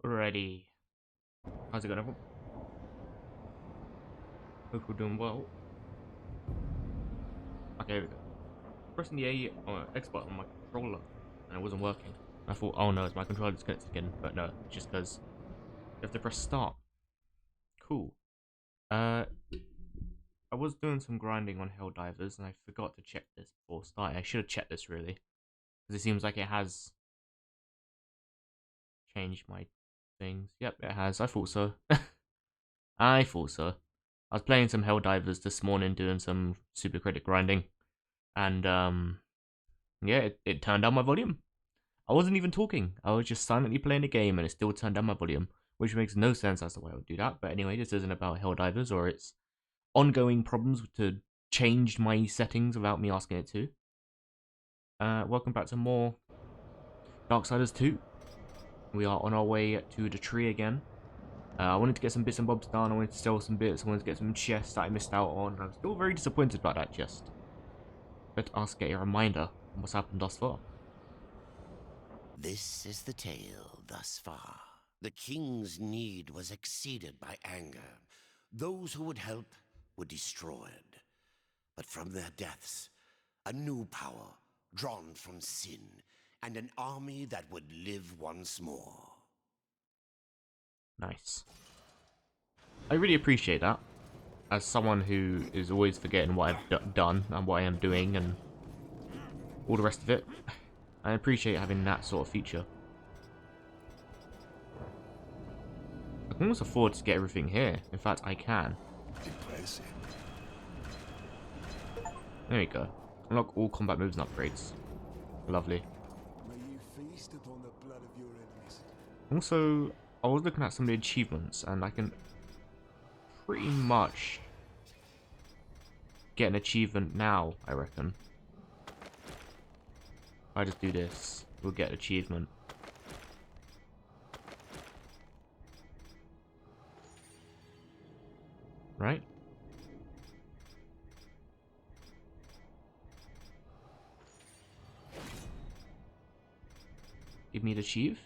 Alrighty. How's it going, everyone? Hope you're doing well. Okay, here we go. Pressing the X button on my controller, and it wasn't working. I thought, oh no, it's my controller disconnected again. But no, it's just because you have to press start. Cool. I was doing some grinding on Helldivers, and I forgot to check this before starting. I should have checked this, really. Because it seems like it has changed my things. Yep, it has. I thought so. I thought so. I was playing some Helldivers this morning, doing some super credit grinding, and yeah, it turned down my volume. I wasn't even talking. I was just silently playing the game, and it still turned down my volume, which makes no sense as to why I would do that. But anyway, this isn't about Helldivers or its ongoing problems to change my settings without me asking it to. Welcome back to more Darksiders 2. We are on our way to the tree again. I wanted to get some bits and bobs done. I wanted to sell some bits. I wanted to get some chests that I missed out on. I'm still very disappointed about that chest. Let us get a reminder on what's happened thus far. This is the tale thus far. The king's need was exceeded by anger. Those who would help were destroyed. But from their deaths, a new power, drawn from sin, and an army that would live once more. Nice. I really appreciate that. As someone who is always forgetting what I've done and what I am doing and all the rest of it, I appreciate having that sort of feature. I can almost afford to get everything here. In fact, I can. Impressive. There we go. Unlock all combat moves and upgrades. Lovely. May you feast upon the blood of your enemies. Also, I was looking at some of the achievements, and I can pretty much get an achievement now, I reckon. If I just do this, we'll get achievement. Right? Give me the achieve.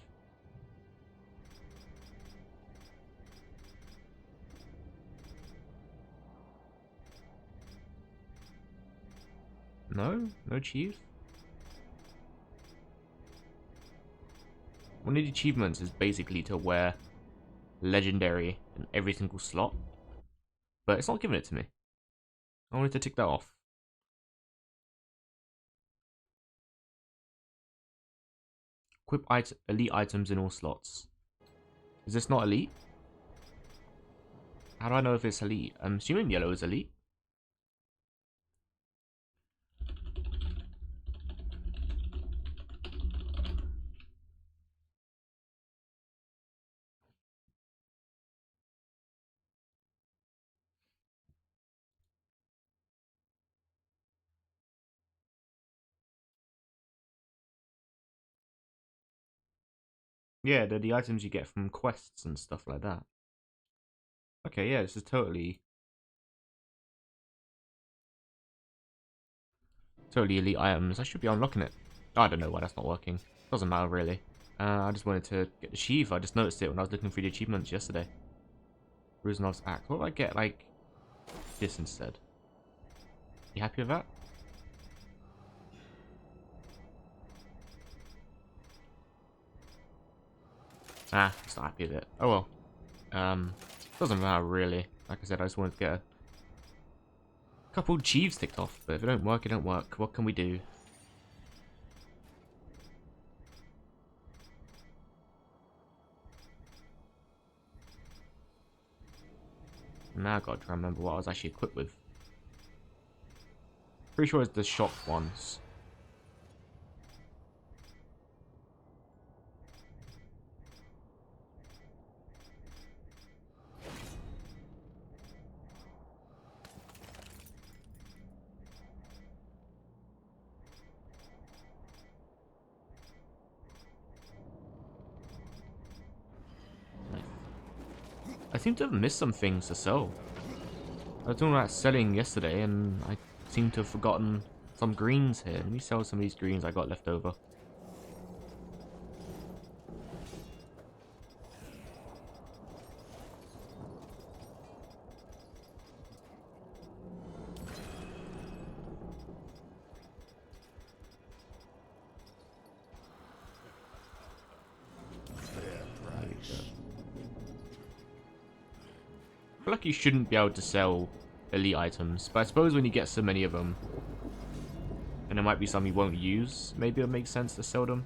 No? No achieve? One of the achievements is basically to wear legendary in every single slot. But it's not giving it to me. I wanted to tick that off. Equip elite items in all slots. Is this not elite? How do I know if it's elite? I'm assuming yellow is elite. Yeah, they're the items you get from quests and stuff like that. Okay, yeah, this is totally elite items. I should be unlocking it. I don't know why that's not working. Doesn't matter really. I just wanted to get the achieve. I just noticed it when I was looking through the achievements yesterday. Ruzanov's axe. What do I get like this instead? You happy with that? Ah, just not happy with it. Oh well. Doesn't matter really. Like I said, I just wanted to get a couple achieves ticked off, but if it don't work, it don't work. What can we do? Now I've got to try and remember what I was actually equipped with. Pretty sure it's the shock ones. I seem to have missed some things to sell. I was talking about selling yesterday, and I seem to have forgotten some greens here. Let me sell some of these greens I got left over. feel like you shouldn't be able to sell elite items, but I suppose when you get so many of them, and there might be some you won't use, maybe it makes sense to sell them.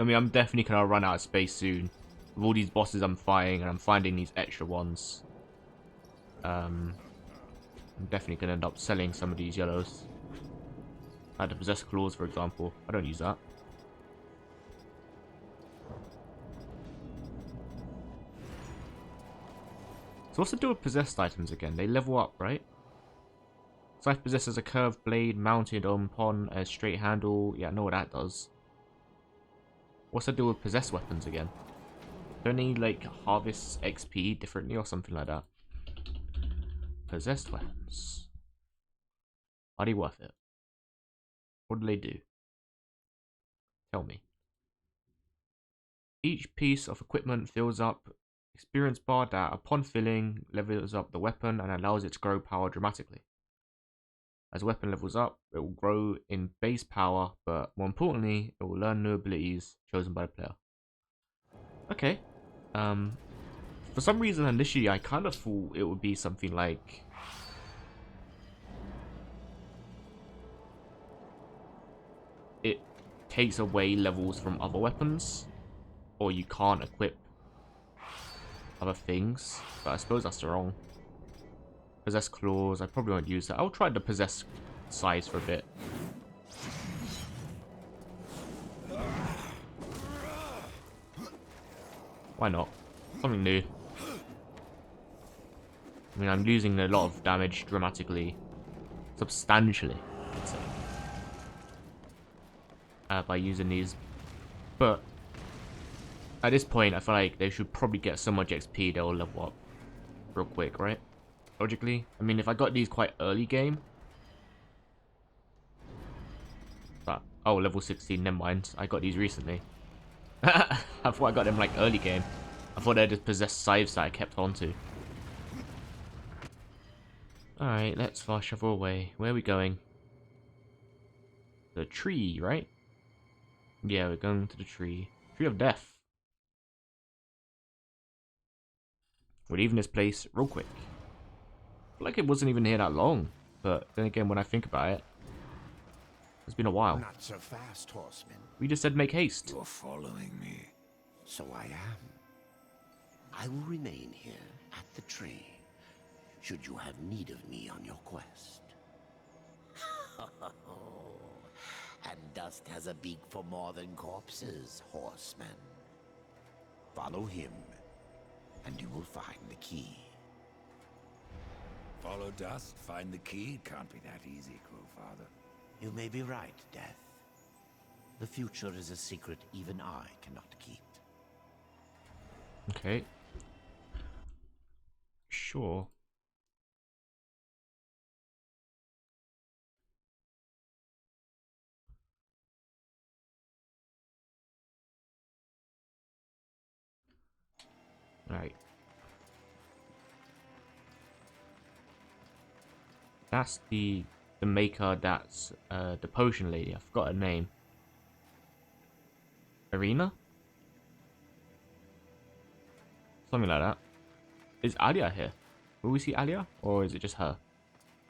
I mean, I'm definitely gonna run out of space soon. With all these bosses I'm fighting, and I'm finding these extra ones. I'm definitely gonna end up selling some of these yellows. Like the possess claws, for example. I don't use that. So what's the deal with possessed items again? They level up, right? Scythe possesses a curved blade mounted upon a straight handle. Yeah, I know what that does. What's the deal with possessed weapons again? Don't they like harvest XP differently or something like that? Possessed weapons. Are they worth it? What do they do? Tell me. Each piece of equipment fills up experience bar that, upon filling, levels up the weapon and allows it to grow power dramatically. As the weapon levels up, it will grow in base power, but more importantly, it will learn new abilities chosen by the player. Okay. For some reason initially I kind of thought it would be something like it takes away levels from other weapons, or you can't equip other things, but I suppose that's wrong. Possess claws, I probably won't use that. I'll try the possess size for a bit. Why not? Something new. I mean, I'm losing a lot of damage dramatically, substantially, I'd say, by using these. But at this point, I feel like they should probably get so much XP they'll level up real quick, right? Logically. I mean, if I got these quite early game. But, oh, level 16, never mind. I got these recently. I thought I got them like early game. I thought they're just possessed scythes that I kept onto. Alright, let's fast travel away. Where are we going? The tree, right? Yeah, we're going to the tree. Tree of Death. We're leaving this place real quick. I feel like it wasn't even here that long. But then again, when I think about it, it's been a while. Not so fast, horseman. We just said make haste. You're following me. So I am. I will remain here at the tree, should you have need of me on your quest. And dust has a beak for more than corpses, horseman. Follow him, and you will find the key. Follow dust, find the key. Can't be that easy, Crowfather. You may be right, Death. The future is a secret even I cannot keep. Okay. Sure. Right. That's the maker that's the potion lady. I forgot her name. Arena? Something like that. Is Alia here? Will we see Alia? Or is it just her?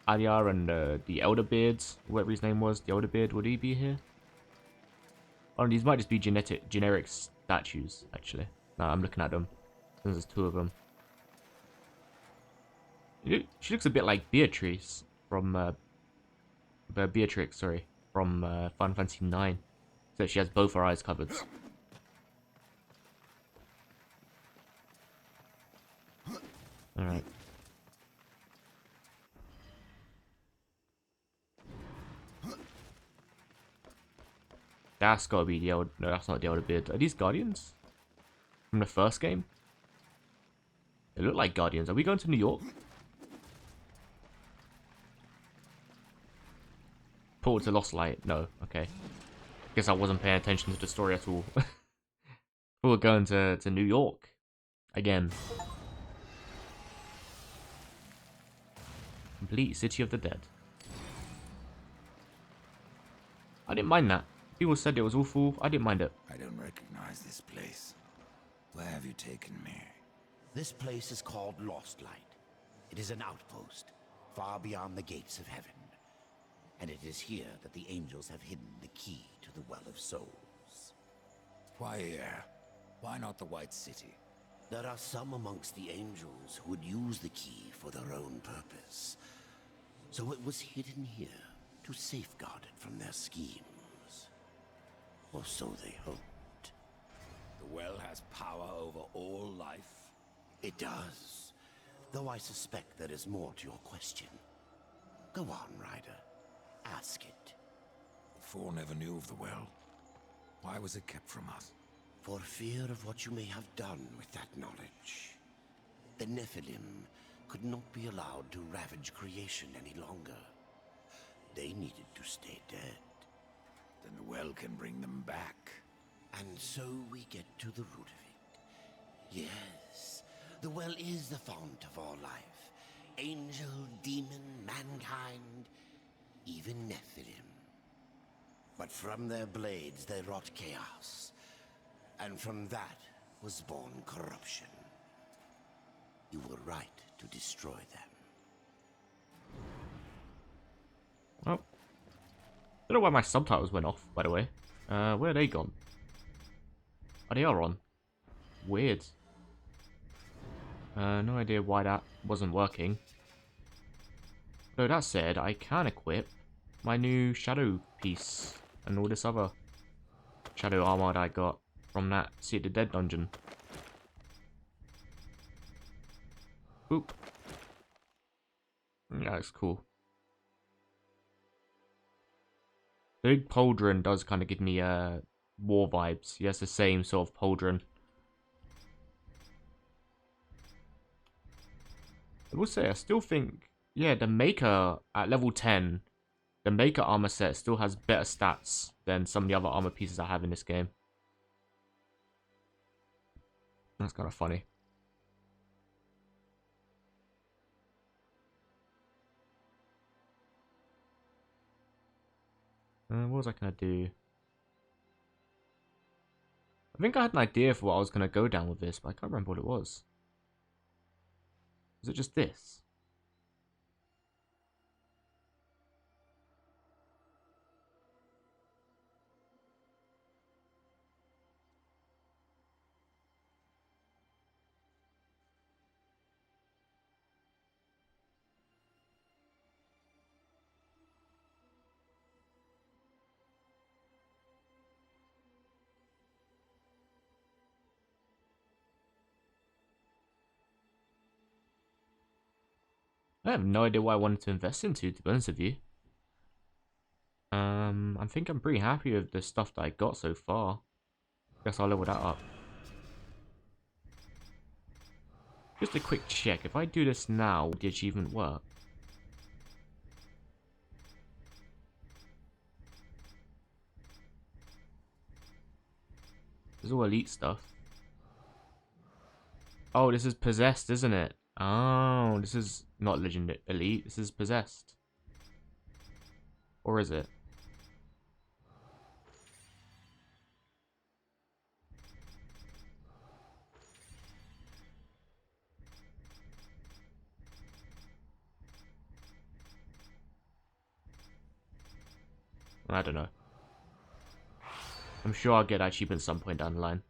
Alia and the Elderbeards, whatever his name was, the Elderbeard, would he be here? Oh, these might just be generic statues, actually. No, I'm looking at them. There's two of them. She looks a bit like Beatrice from Beatrix, sorry, from Final Fantasy 9. So she has both her eyes covered. Alright. That's gotta be the Elder... No, that's not the Elderbeard. Are these Guardians? From the first game? They look like Guardians. Are we going to New York? Portal to Lost Light? No. Okay. Guess I wasn't paying attention to the story at all. We're going to New York. Again. Complete City of the Dead. I didn't mind that. People said it was awful. I didn't mind it. I don't recognize this place. Where have you taken me? This place is called Lost Light. It is an outpost, far beyond the gates of heaven. And it is here that the angels have hidden the key to the Well of Souls. Why here? Why not the White City? There are some amongst the angels who would use the key for their own purpose. So it was hidden here to safeguard it from their schemes. Or so they hoped. The well has power over all life. It does. Though I suspect there is more to your question. Go on, Ryder. Ask it. The Four never knew of the well. Why was it kept from us? For fear of what you may have done with that knowledge. The Nephilim could not be allowed to ravage creation any longer. They needed to stay dead. Then the well can bring them back. And so we get to the root of it. Yes, the well is the fount of all life. Angel, demon, mankind, even Nephilim. But from their blades they wrought chaos. And from that was born corruption. You were right to destroy them. Oh. I don't know why my subtitles went off, by the way. Where are they gone? Oh, they are on. Weird. No idea why that wasn't working. Though that said, I can equip my new shadow piece and all this other shadow armor that I got from that Seat of the Dead dungeon. Oop. Yeah, that's cool. Big Pauldron does kind of give me war vibes. He has the same sort of pauldron. I will say, I still think, yeah, the Maker at level 10, the Maker armor set still has better stats than some of the other armor pieces I have in this game. That's kind of funny. What was I going to do? I think I had an idea for what I was going to go down with this, but I can't remember what it was. Was it just this? I have no idea what I wanted to invest into, to be honest with you. I think I'm pretty happy with the stuff that I got so far. Guess I'll level that up. Just a quick check. If I do this now, would the achievement work? This is all elite stuff. Oh, this is possessed, isn't it? Oh, this is not legend elite. This is possessed. Or is it? I don't know. I'm sure I'll get that achievement at some point down the line.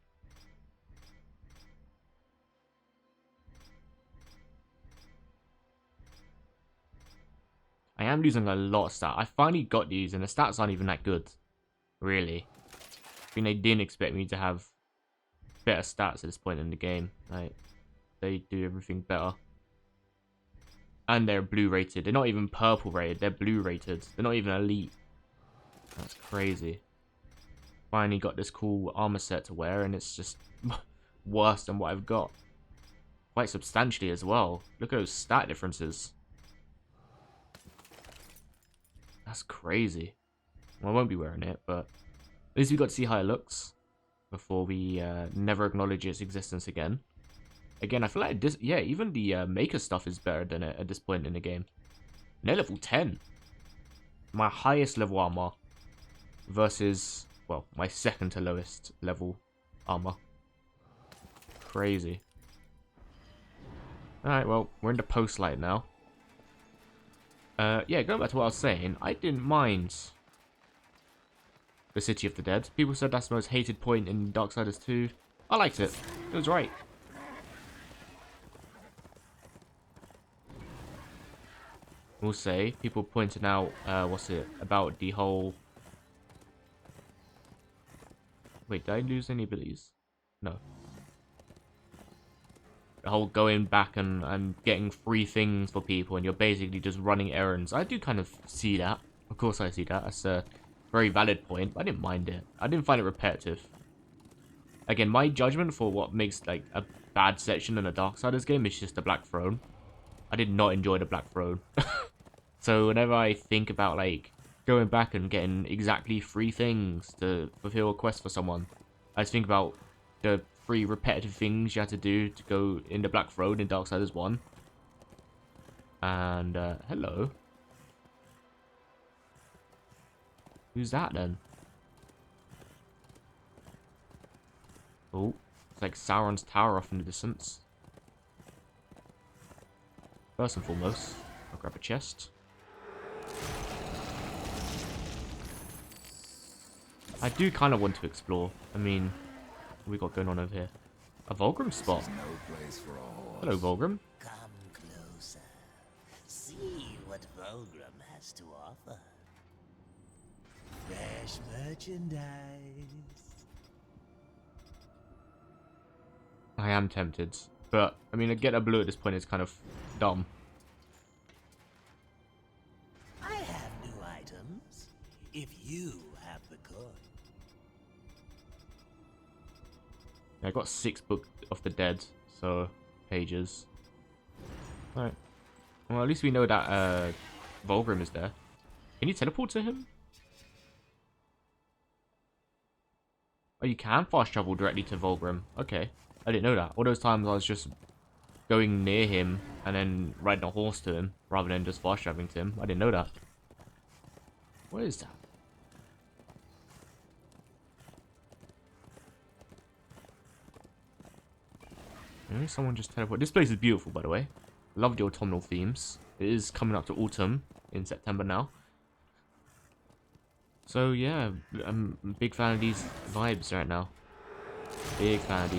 I am losing a lot of stats. I finally got these and the stats aren't even that good. Really. I think they didn't expect me to have better stats at this point in the game. Like, they do everything better. And they're blue rated. They're not even purple rated. They're blue rated. They're not even elite. That's crazy. Finally got this cool armor set to wear and it's just worse than what I've got. Quite substantially as well. Look at those stat differences. That's crazy. Well, I won't be wearing it, but at least we got to see how it looks before we never acknowledge its existence again. Again, I feel like this, yeah, even the Maker stuff is better than it at this point in the game. And they're level 10. My highest level armor versus, well, my second to lowest level armor. Crazy. Alright, well, we're in the post-light now. Yeah, going back to what I was saying, I didn't mind the City of the Dead. People said that's the most hated point in Darksiders 2. I liked it. It was right. We'll say, people pointed out, what's it, about the whole... Wait, did I lose any abilities? No. The whole going back and getting free things for people and you're basically just running errands. I do kind of see that. Of course I see that. That's a very valid point, but I didn't mind it. I didn't find it repetitive. Again, my judgment for what makes like a bad section in a Darksiders game is just the Black Throne. I did not enjoy the Black Throne. So whenever I think about like going back and getting exactly 3 things to fulfill a quest for someone, I just think about the 3 repetitive things you had to do to go in the Black Throne in Darksiders 1. And, hello. Who's that then? Oh, it's like Sauron's tower off in the distance. First and foremost, I'll grab a chest. I do kind of want to explore. I mean, what we got going on over here? A Volgrim spot. No place for a horse. Hello, Volgrim. Come closer. See what Volgrim has to offer. Fresh merchandise. I am tempted, but I mean, to get a blue at this point is kind of dumb. I have new items. If you have the coin. I got 6 Book of the Dead, so pages. Alright. Well, at least we know that Volgrim is there. Can you teleport to him? Oh, you can fast travel directly to Volgrim. Okay. I didn't know that. All those times I was just going near him and then riding a horse to him rather than just fast traveling to him. I didn't know that. What is that? Someone just teleported. This place is beautiful, by the way. Love the autumnal themes. It is coming up to autumn in September now. So yeah, I'm a big fan of these vibes right now. Big fan of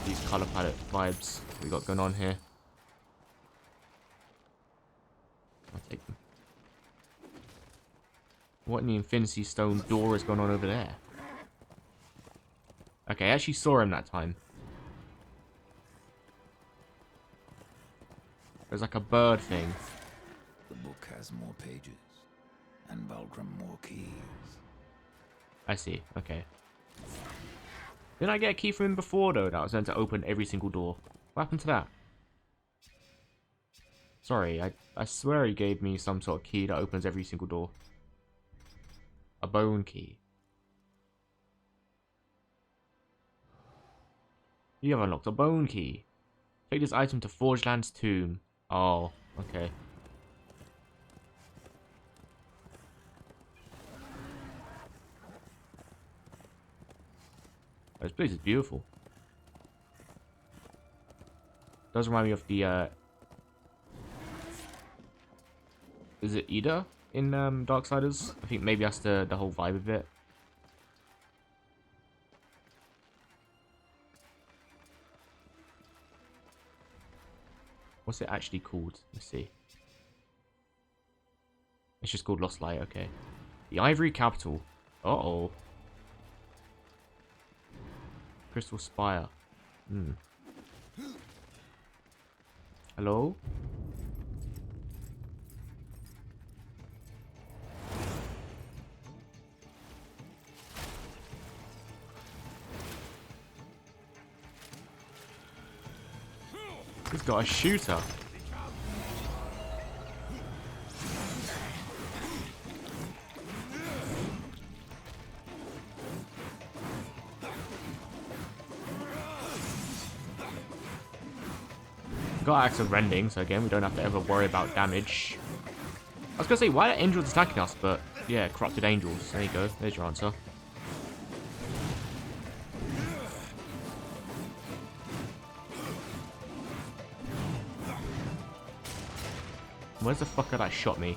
these color palette vibes we got going on here. I'll take them. What in the Infinity Stone door is going on over there? Okay, I actually saw him that time. There's like a bird thing. The book has more pages, and Volgrim more keys. I see, okay. Didn't I get a key from him before, though, that was meant to open every single door? What happened to that? Sorry, I swear he gave me some sort of key that opens every single door. A bone key. You have unlocked a bone key. Take this item to Forgeland's tomb. Oh, okay. This place is beautiful. Does remind me of the is it Ida in Darksiders? I think maybe that's the whole vibe of it. What's it actually called? Let's see. It's just called Lost Light, okay. The Ivory Capital. Uh-oh. Crystal Spire. Hmm. Hello? He's got a shooter. Got axe of rending, so again, we don't have to ever worry about damage. I was gonna say, why are angels attacking us? But yeah, corrupted angels. There you go. There's your answer. Where's the fucker that shot me?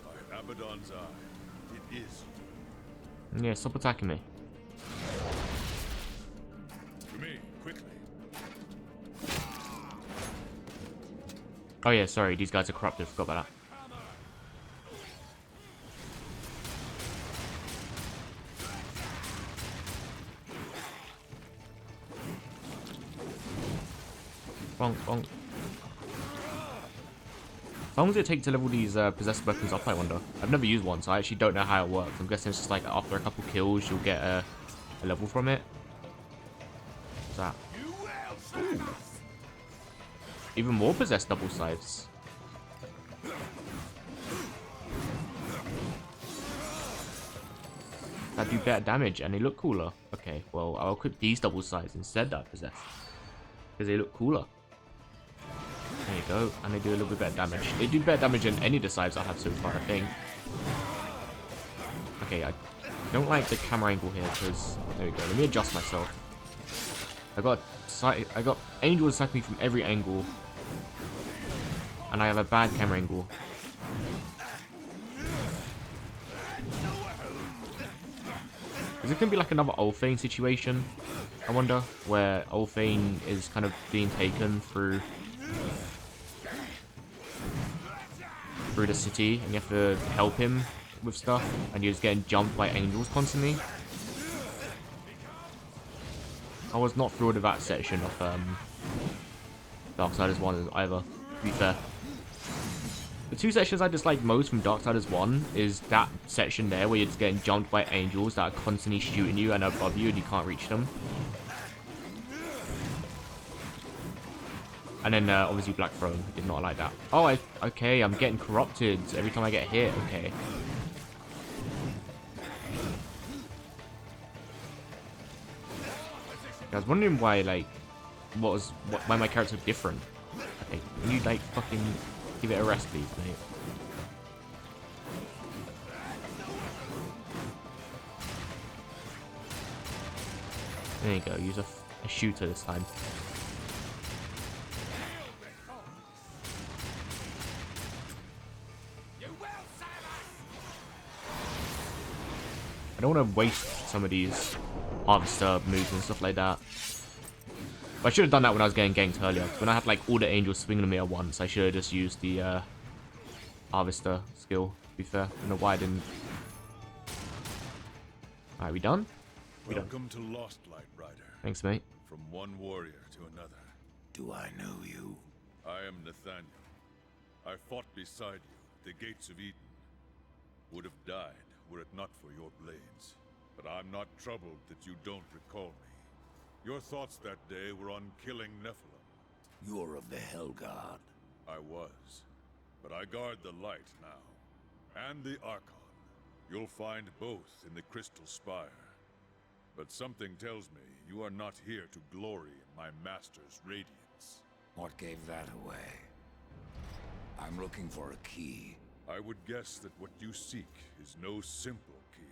By Abaddon's eye, it is. Yeah, stop attacking me. To me, quickly. Oh yeah, sorry, these guys are corrupted. Forgot about that. Bonk, bonk. How long does it take to level these possessed weapons up, I wonder? I've never used one, so I actually don't know how it works. I'm guessing it's just like after a couple kills, you'll get a level from it. What's that? Ooh. Even more possessed double scythes. That do better damage and they look cooler. Okay, well, I'll equip these double scythes instead that I possess. Because they look cooler. There you go, and they do a little bit better damage. They do better damage than any of the scythes I have so far, I think. Okay, I don't like the camera angle here, because... There we go, let me adjust myself. I got angels attacking me from every angle. And I have a bad camera angle. Is it going to be like another Ulthane situation, I wonder? Where Ulthane is kind of being taken through the city, and you have to help him with stuff, and you're just getting jumped by angels constantly. I was not thrilled with that section of Darksiders 1 either, to be fair. The two sections I dislike most from Darksiders 1 is that section there where you're just getting jumped by angels that are constantly shooting you and above you and you can't reach them. And then obviously Black Throne did not like that. Oh, okay, I'm getting corrupted every time I get hit. Okay. I was wondering why, like, why my character different. Okay, can you like fucking give it a rest, please, mate? There you go. Use a shooter this time. I don't want to waste some of these harvester moves and stuff like that. But I should have done that when I was getting ganked earlier. Because when I had like all the angels swinging at me at once, I should have just used the harvester skill, to be fair. I don't know why I didn't. Alright, we done? Welcome to Lost Light, Rider. Thanks, mate. From one warrior to another. Do I know you? I am Nathaniel. I fought beside you, the gates of Eden. Would have died were it not for your blades. But I'm not troubled that you don't recall me. Your thoughts that day were on killing Nephilim. You're of the Hell God. I was. But I guard the light now. And the Archon. You'll find both in the Crystal Spire. But something tells me you are not here to glory in my master's radiance. What gave that away? I'm looking for a key. I would guess that what you seek is no simple key.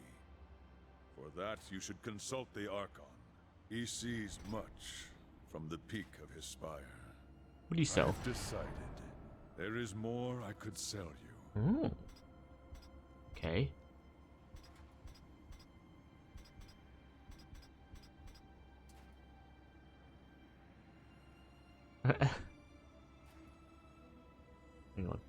For that, you should consult the Archon. He sees much from the peak of his spire. What do you sell? I've decided there is more I could sell you. Oh. Okay. Hang on.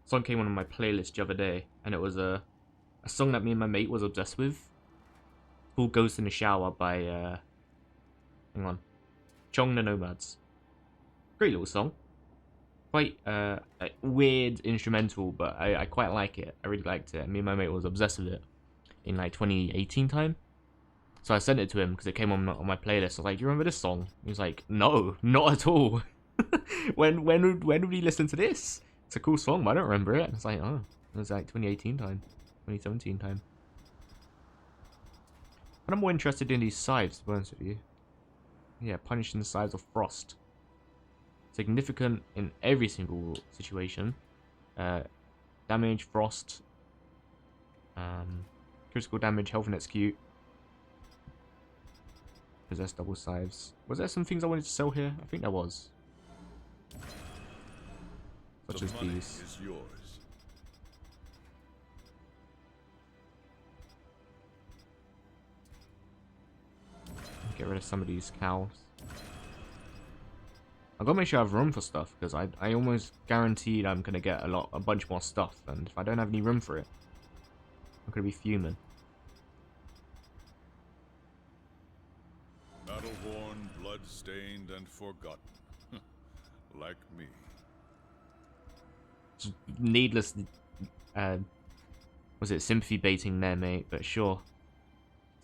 Song came on my playlist the other day, and it was a song that me and my mate was obsessed with. It's called "Ghost in the Shower" by hang on, Chong the Nomads. Great little song. Quite weird instrumental, but I quite like it. I really liked it. Me and my mate was obsessed with it in like 2018 time. So I sent it to him because it came on my playlist. I was like, "Do you remember this song?" He was like, "No, not at all." when would he listen to this? It's a cool song, but I don't remember it. It's like, oh, it was like 2018 time, 2017 time. But I'm more interested in these scythes, to be honest with you. Yeah, punishing the scythes of frost. Significant in every single situation. Damage, frost, critical damage, health and execute. Possess double scythes. Was there some things I wanted to sell here? I think there was. Such as these. Is yours. Get rid of some of these cows. I've got to make sure I have room for stuff, because I almost guaranteed I'm going to get a bunch more stuff, and if I don't have any room for it, I'm going to be fuming. Battle-worn, blood-stained, and forgotten. Like me. Just needless, was it sympathy baiting there, mate? But sure.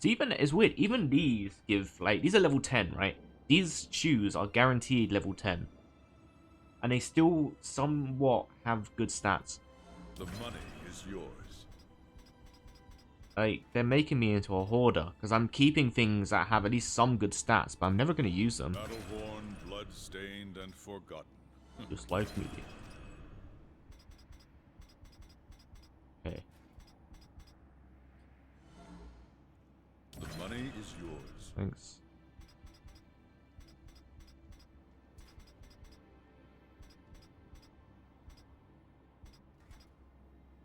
It's weird, even these give, like, these are level 10, right? These shoes are guaranteed level 10. And they still somewhat have good stats. The money is yours. Like, they're making me into a hoarder, because I'm keeping things that have at least some good stats, but I'm never going to use them. Battle-worn, blood-stained, and forgotten. Just like me. Okay. The money is yours. Thanks.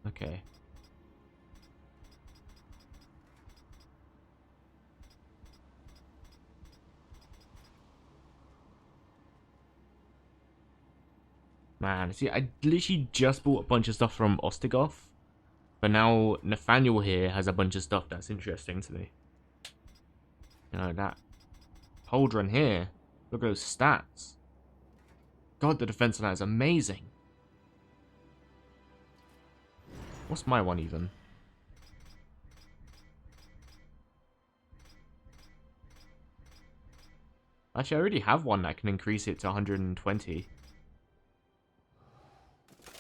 Okay. Man, see, I literally just bought a bunch of stuff from Ostrogoth, but now Nathaniel here has a bunch of stuff that's interesting to me. You know, that Pauldron here, look at those stats. God, the defense on that is amazing. What's my one even? Actually, I already have one that can increase it to 120.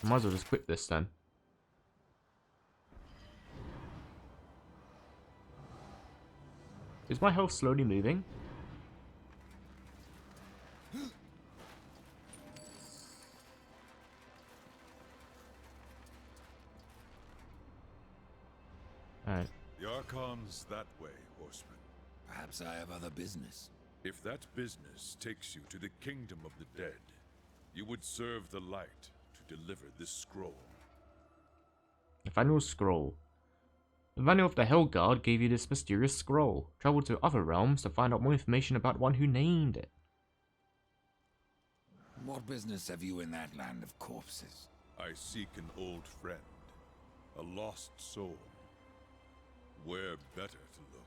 I might as well just quit this then. Is my health slowly moving? Alright. The Archon's that way, horseman. Perhaps I have other business. If that business takes you to the kingdom of the dead, you would serve the light to deliver this scroll. Nathaniel's scroll. Nathaniel of the Hellguard gave you this mysterious scroll. Travel to other realms to find out more information about one who named it. What business have you in that land of corpses? I seek an old friend, a lost soul. Where better to look?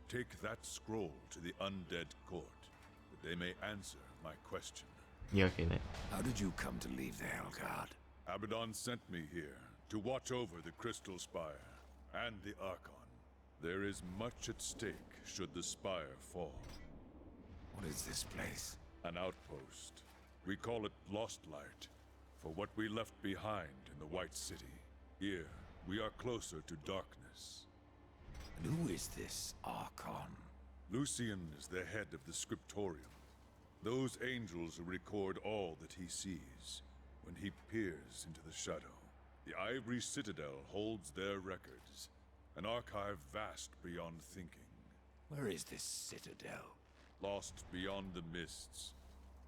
Take that scroll to the undead court, that they may answer my question. Yeah, okay, mate. How did you come to leave the Hellguard? Abaddon sent me here to watch over the Crystal Spire and the Archon. There is much at stake should the spire fall. What is this place? An outpost. We call it Lost Light, for what we left behind in the White City. Here, we are closer to darkness. And who is this Archon? Lucian is the head of the Scriptorium. Those angels who record all that he sees when he peers into the shadow. The Ivory Citadel holds their records, an archive vast beyond thinking. Where is this citadel? Lost beyond the mists.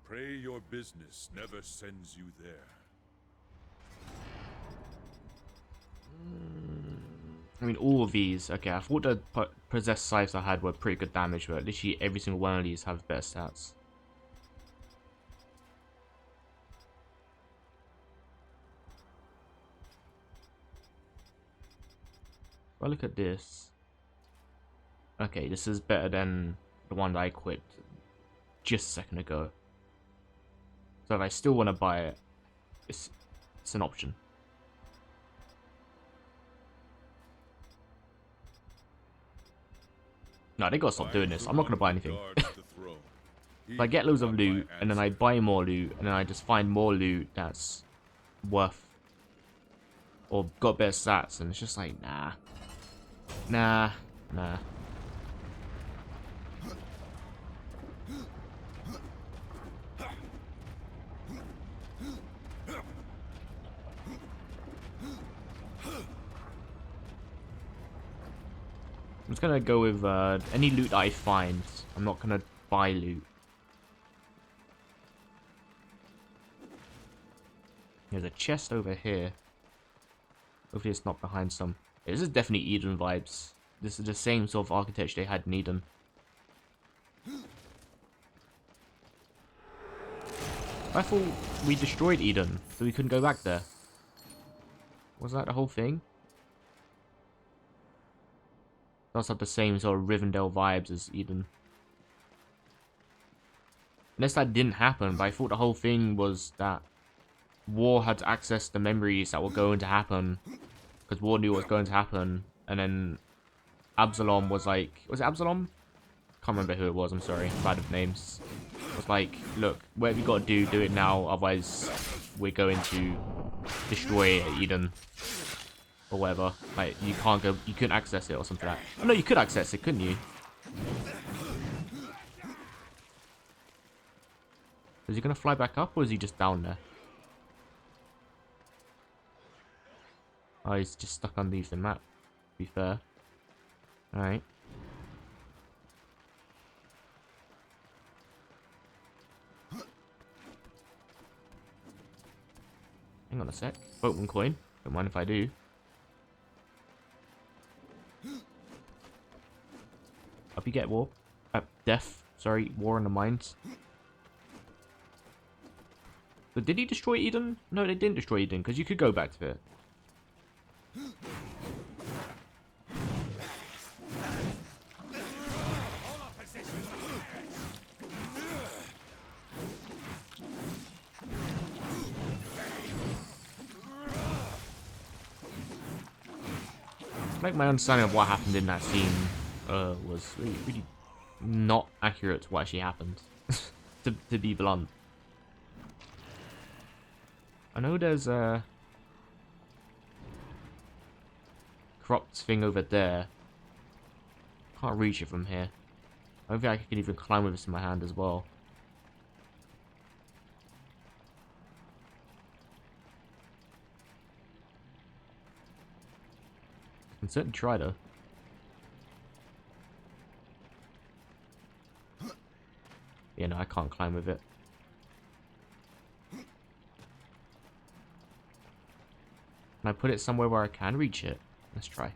Pray your business never sends you there. I mean, all of these. Okay, I thought the possessed scythes I had were pretty good damage, but literally every single one of these have better stats. If I look at this. Okay, this is better than the one that I equipped just a second ago. So if I still want to buy it, it's an option. No, they gotta stop doing this. I'm not gonna buy anything. If I get loads of loot, and then I buy more loot, and then I just find more loot that's worth or got better stats, and it's just like, nah. Nah. Nah. I'm just gonna go with any loot that I find. I'm not gonna buy loot. There's a chest over here. Hopefully it's not behind some. This is definitely Eden vibes. This is the same sort of architecture they had in Eden. I thought we destroyed Eden, so we couldn't go back there. Was that the whole thing? Does have the same sort of Rivendell vibes as Eden. Unless that didn't happen, but I thought the whole thing was that War had access to the memories that were going to happen. Because War knew what was going to happen. And then Absalom was like... Was it Absalom? Can't remember who it was, I'm sorry. Bad with names. Was like, look, whatever you got to do it now. Otherwise, we're going to destroy Eden. Or whatever. Like, you can't go... You couldn't access it or something like that. Oh, no, you could access it, couldn't you? Is he going to fly back up, or is he just down there? Oh, he's just stuck underneath the map, to be fair. Alright. Hang on a sec. Boatman coin. Don't mind if I do. Up you get, War. Death. Sorry, War in the Mines. But did he destroy Eden? No, they didn't destroy Eden, because you could go back to it. Like, my understanding of what happened in that scene was really not accurate to what actually happened. to be blunt. I know there's a cropped thing over there. Can't reach it from here. I don't think I can even climb with this in my hand as well. I can certainly try though. Yeah, no, I can't climb with it. Can I put it somewhere where I can reach it? Let's try.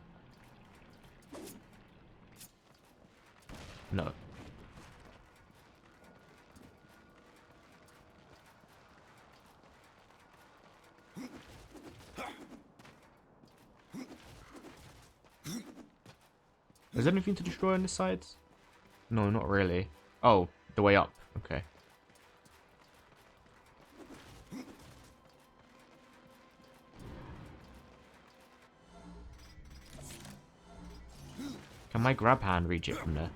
No. Is there anything to destroy on this side? No, not really. Oh, the way up. Okay. Can my grab hand reach it from there?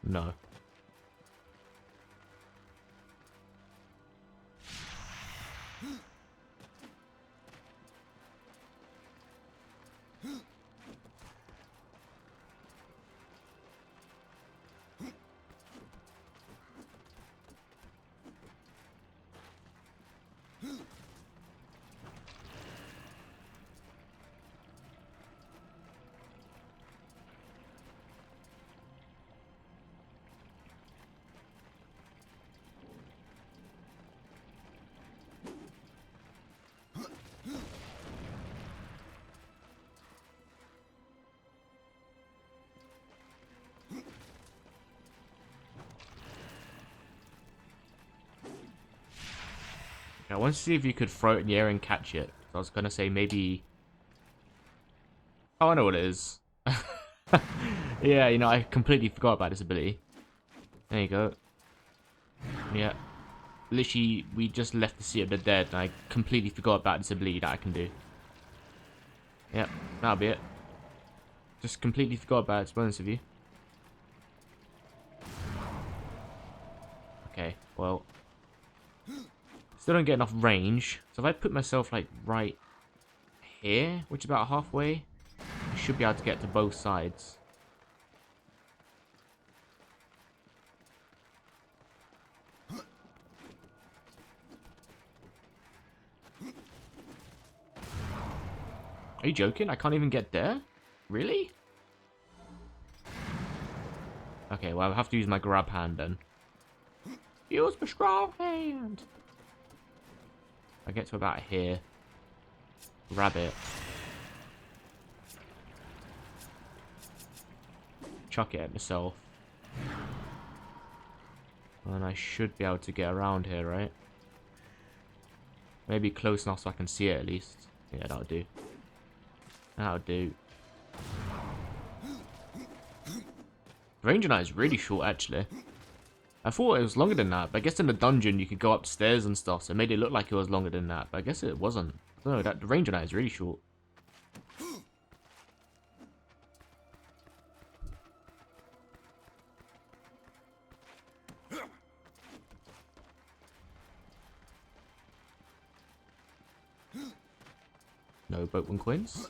No. I want to see if you could throw it in the air and catch it. I was gonna say maybe... Oh, I know what it is. Yeah, you know, I completely forgot about this ability. There you go. Yeah. Literally, we just left the Sea of the Dead, and I completely forgot about this ability that I can do. Yep, that'll be it. Just completely forgot about it, to be honest with you. Okay, well. Still don't get enough range. So if I put myself, like, right here, which is about halfway, I should be able to get to both sides. Are you joking? I can't even get there? Really? Okay, well, I'll have to use my grab hand then. Use my strong hand. I get to about here. Grab it. Chuck it at myself. And I should be able to get around here, right? Maybe close enough so I can see it at least. Yeah, that'll do. That'll do. Range on that is really short, actually. I thought it was longer than that, but I guess in the dungeon you could go upstairs and stuff, so it made it look like it was longer than that, but I guess it wasn't. No, the range on that is really short. No boatman coins.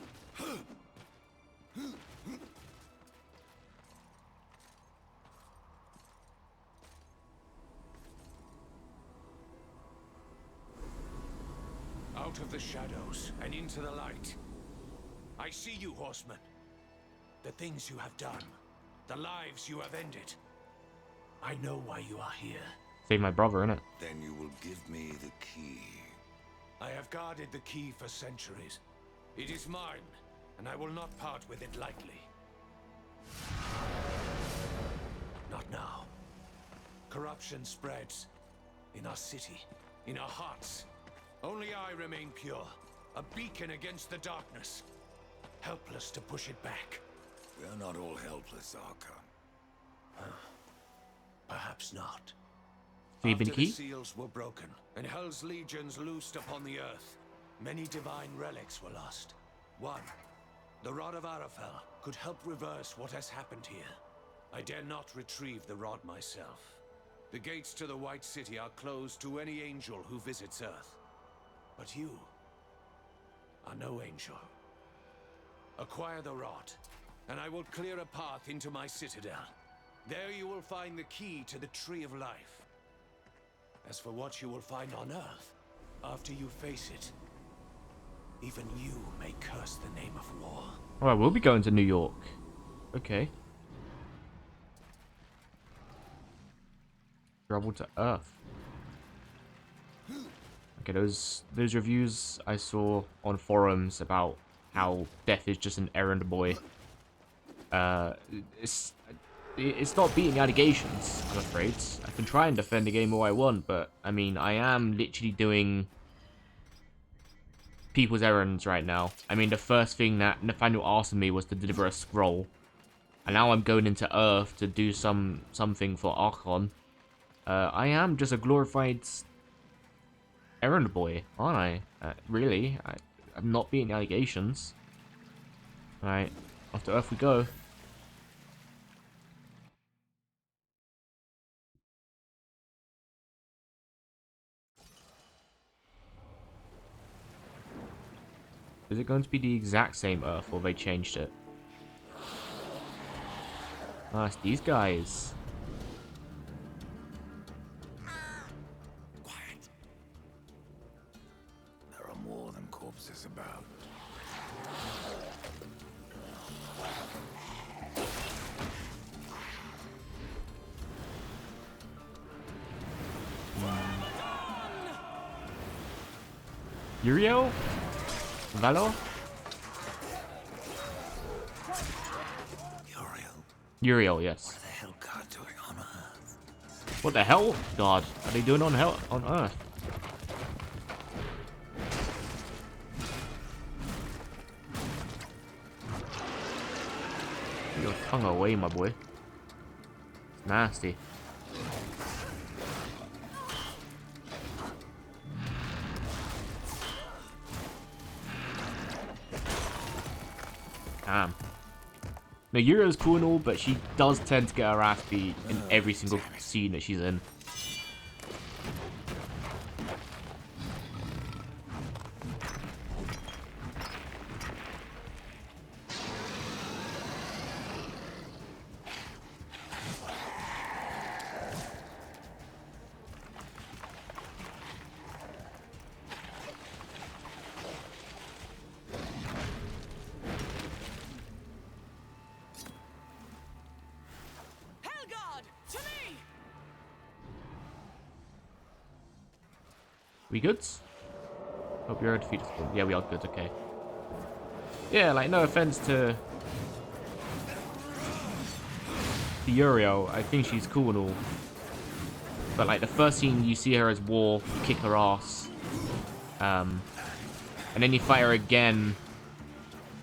Out of the shadows and into the light. I see you, horseman. The things you have done, the lives you have ended. I know why you are here. Save my brother, innit? Then you will give me the key. I have guarded the key for centuries. It is mine, and I will not part with it lightly. Not now. Corruption spreads. In our city, in our hearts. Only I remain pure. A beacon against the darkness. Helpless to push it back. We are not all helpless, Arkham. Perhaps not. So After the key? the seals were broken, and Hell's legions loosed upon the earth, many divine relics were lost. One, the Rod of Arafel, could help reverse what has happened here. I dare not retrieve the rod myself. The gates to the White City are closed to any angel who visits Earth. But you are no angel. Acquire the rod, and I will clear a path into my citadel. There you will find the key to the Tree of Life. As for what you will find on Earth, after you face it, even you may curse the name of war. Alright, we'll be going to New York. Okay. Travel to Earth. Okay, those reviews I saw on forums about how Death is just an errand boy. It's not beating the allegations, I'm afraid. I can try and defend the game all I want, but I mean, I am literally doing people's errands right now. I mean, the first thing that Nathaniel asked of me was to deliver a scroll, and now I'm going into Earth to do something for Archon. I am just a glorified errand boy, aren't I? Really? I'm not beating the allegations. Alright, off to Earth we go. Is it going to be the exact same Earth, or they changed it? Ah, it's these guys. Quiet. There are more than corpses about. Uriel? Valor? Uriel, yes. What the hell God doing on Earth? What the hell? God, are they doing on Earth? Get your tongue away, my boy. It's nasty. Damn. Now, Uriel's cool and all, but she does tend to get her ass beat in every single scene that she's in. We good? Hope you're defeated. Yeah, we are good. Okay. Yeah, like no offense to Uriel. I think she's cool and all, but like the first scene you see her as War, you kick her ass, and then you fight her again,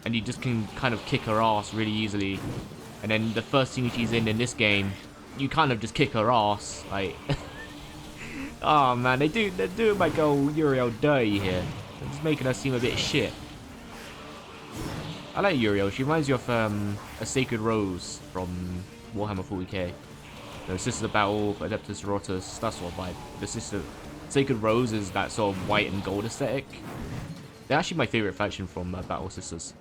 and you just can kind of kick her ass really easily. And then the first scene she's in this game, you kind of just kick her ass. Like, oh man, they're doing my girl Uriel dirty here. They're just making her seem a bit shit. I like Uriel. She reminds you of a Sacred Rose from Warhammer 40k. The Sisters of Battle, Adeptus Sororitas, that sort of vibe. The Sacred Rose is that sort of white and gold aesthetic. They're actually my favorite faction from Battle Sisters.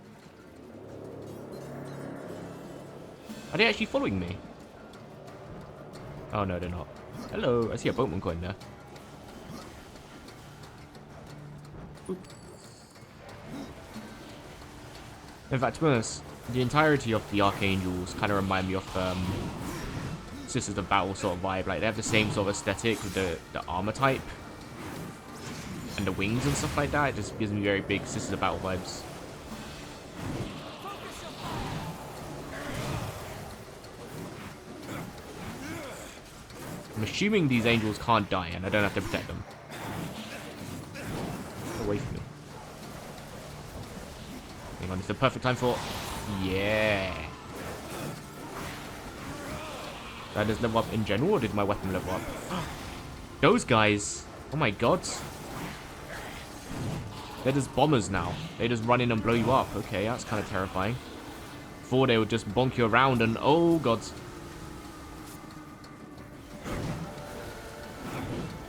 Are they actually following me? Oh no, they're not. Hello, I see a boatman coin there. Oop. In fact, to be honest, the entirety of the Archangels kind of remind me of Sisters of Battle sort of vibe. Like, they have the same sort of aesthetic with the armor type and the wings and stuff like that. It just gives me very big Sisters of Battle vibes. I'm assuming these angels can't die and I don't have to protect them. Get away from me. Hang on, it's the perfect time for... Yeah. Did I just level up in general, or did my weapon level up? Those guys! Oh my god. They're just bombers now. They just run in and blow you up. Okay, that's kind of terrifying. Before they would just bonk you around and... Oh god.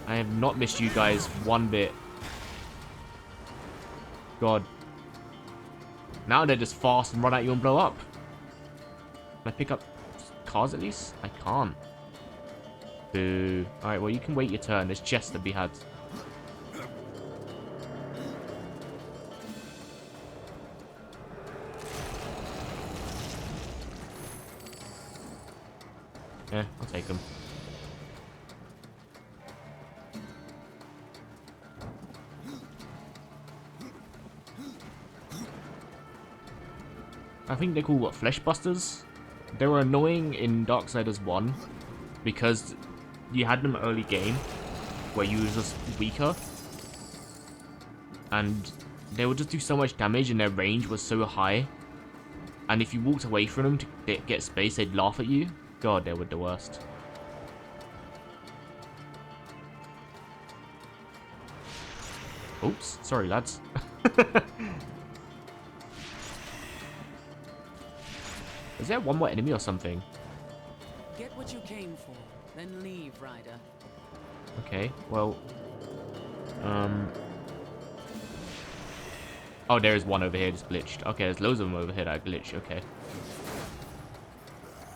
I have not missed you guys one bit. God. Now they're just fast and run at you and blow up. Can I pick up cars at least? I can't. Boo. Alright, well you can wait your turn. There's chests to be had. Yeah, I'll take them. I think they're called, what, Flesh Busters? They were annoying in Darksiders 1 because you had them early game where you were just weaker. And they would just do so much damage and their range was so high. And if you walked away from them to get space, they'd laugh at you. God, they were the worst. Oops, sorry lads. Is there one more enemy or something? Get what you came for, then leave, Ryder. Okay, well... Oh, there is one over here that's glitched. Okay, there's loads of them over here that are glitched. Okay.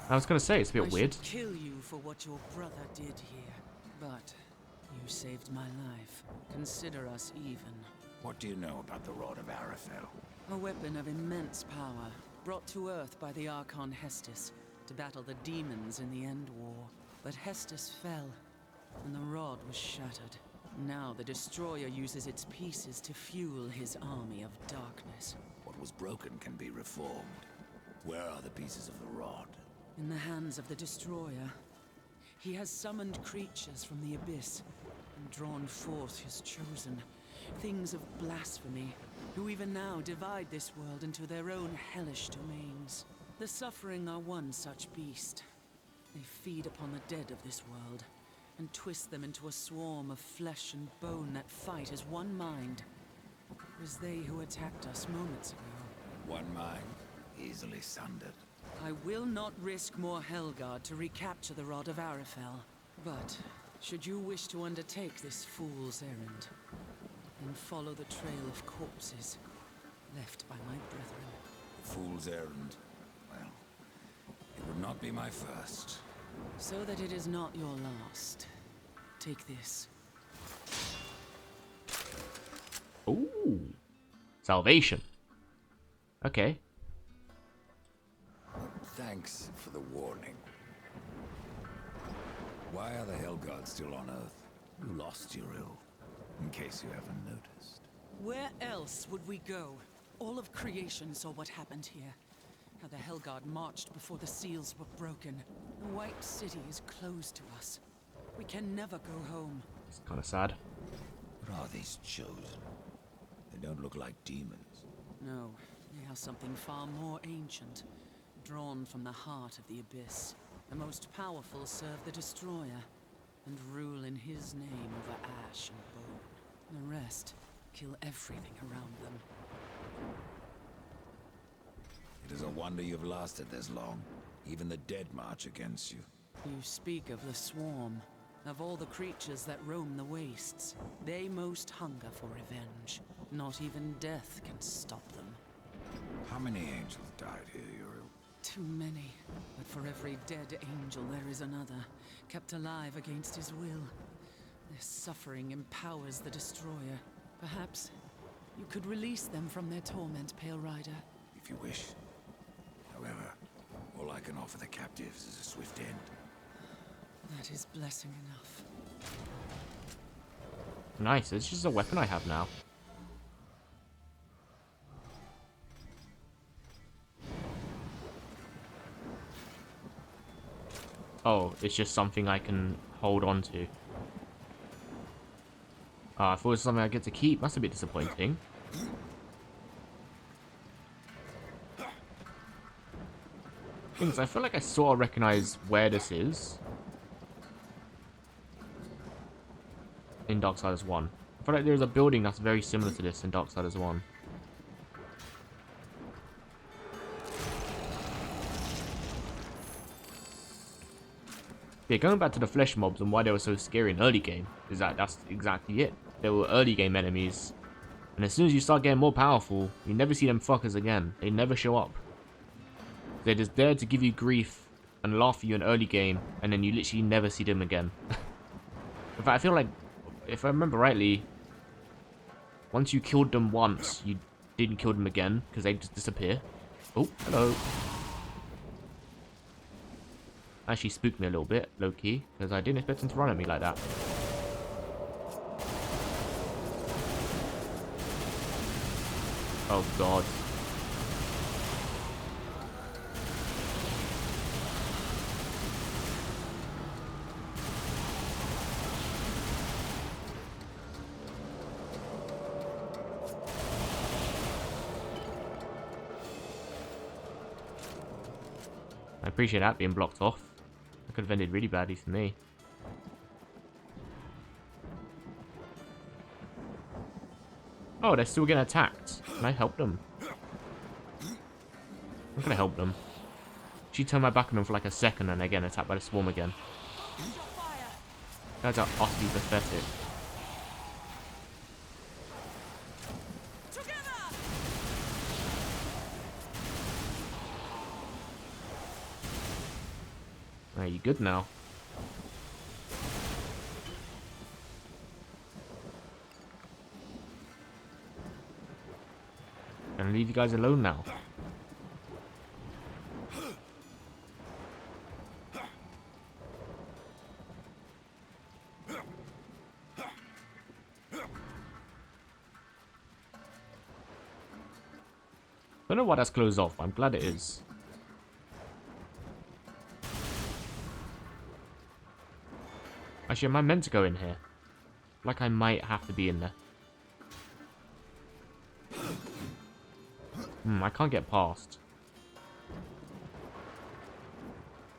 I was gonna say, it's a bit weird. I should kill you for what your brother did here, but you saved my life. Consider us even. What do you know about the Rod of Arafel? A weapon of immense power, brought to Earth by the Archon Hestus to battle the demons in the End War. But Hestus fell, and the rod was shattered. Now the Destroyer uses its pieces to fuel his army of darkness. What was broken can be reformed. Where are the pieces of the rod? In the hands of the Destroyer, he has summoned creatures from the abyss and drawn forth his chosen, things of blasphemy, who even now divide this world into their own hellish domains. The Suffering are one such beast. They feed upon the dead of this world, and twist them into a swarm of flesh and bone that fight as one mind. It was they who attacked us moments ago. One mind, easily sundered. I will not risk more Helgard to recapture the Rod of Arafel. But, should you wish to undertake this fool's errand, then follow the trail of corpses left by my brethren. A fool's errand. Well, it would not be my first. So that it is not your last. Take this. Ooh. Salvation. Okay. Thanks for the warning. Why are the Helgods still on Earth? You lost Uriel. in case you haven't noticed. Where else would we go? All of creation saw what happened here. How the Hellguard marched before the seals were broken. The White City is closed to us. We can never go home. It's kind of sad. What are these chosen? They don't look like demons. No, they are something far more ancient. Drawn from the heart of the Abyss. The most powerful serve the Destroyer, and rule in his name over ash and bone. The rest kill everything around them. It is a wonder you've lasted this long. Even the dead march against you. You speak of the Swarm. Of all the creatures that roam the wastes, they most hunger for revenge. Not even death can stop them. How many angels died here, Uriel? Too many. But for every dead angel there is another, kept alive against his will. Their suffering empowers the Destroyer. Perhaps you could release them from their torment, Pale Rider. If you wish. However, all I can offer the captives is a swift end. That is blessing enough. Nice, it's just a weapon I have now. Oh, it's just something I can hold on to. I thought it was something I get to keep. That's a bit disappointing. Things, I feel like I sort of recognize where this is. In Darksiders 1. I feel like there's a building that's very similar to this in Darksiders 1. Yeah, going back to the flesh mobs and why they were so scary in early game, is that that's exactly it. They were early game enemies. And as soon as you start getting more powerful, you never see them fuckers again. They never show up. They're just there to give you grief and laugh at you in early game, and then you literally never see them again. In fact, I feel like, if I remember rightly, once you killed them once, you didn't kill them again, because they just disappear. Oh, hello. Actually spooked me a little bit, low-key, because I didn't expect him to run at me like that. Oh, God. I appreciate that being blocked off. That could have ended really badly for me. Oh, they're still getting attacked. Can I help them? I'm gonna help them. She turned my back on them for like a second and they're getting attacked by the swarm again. Guys are utterly pathetic. Are you good now? Gonna leave you guys alone now. Don't know why that's closed off. I'm glad it is. Actually, am I meant to go in here? Like I might have to be in there. I can't get past.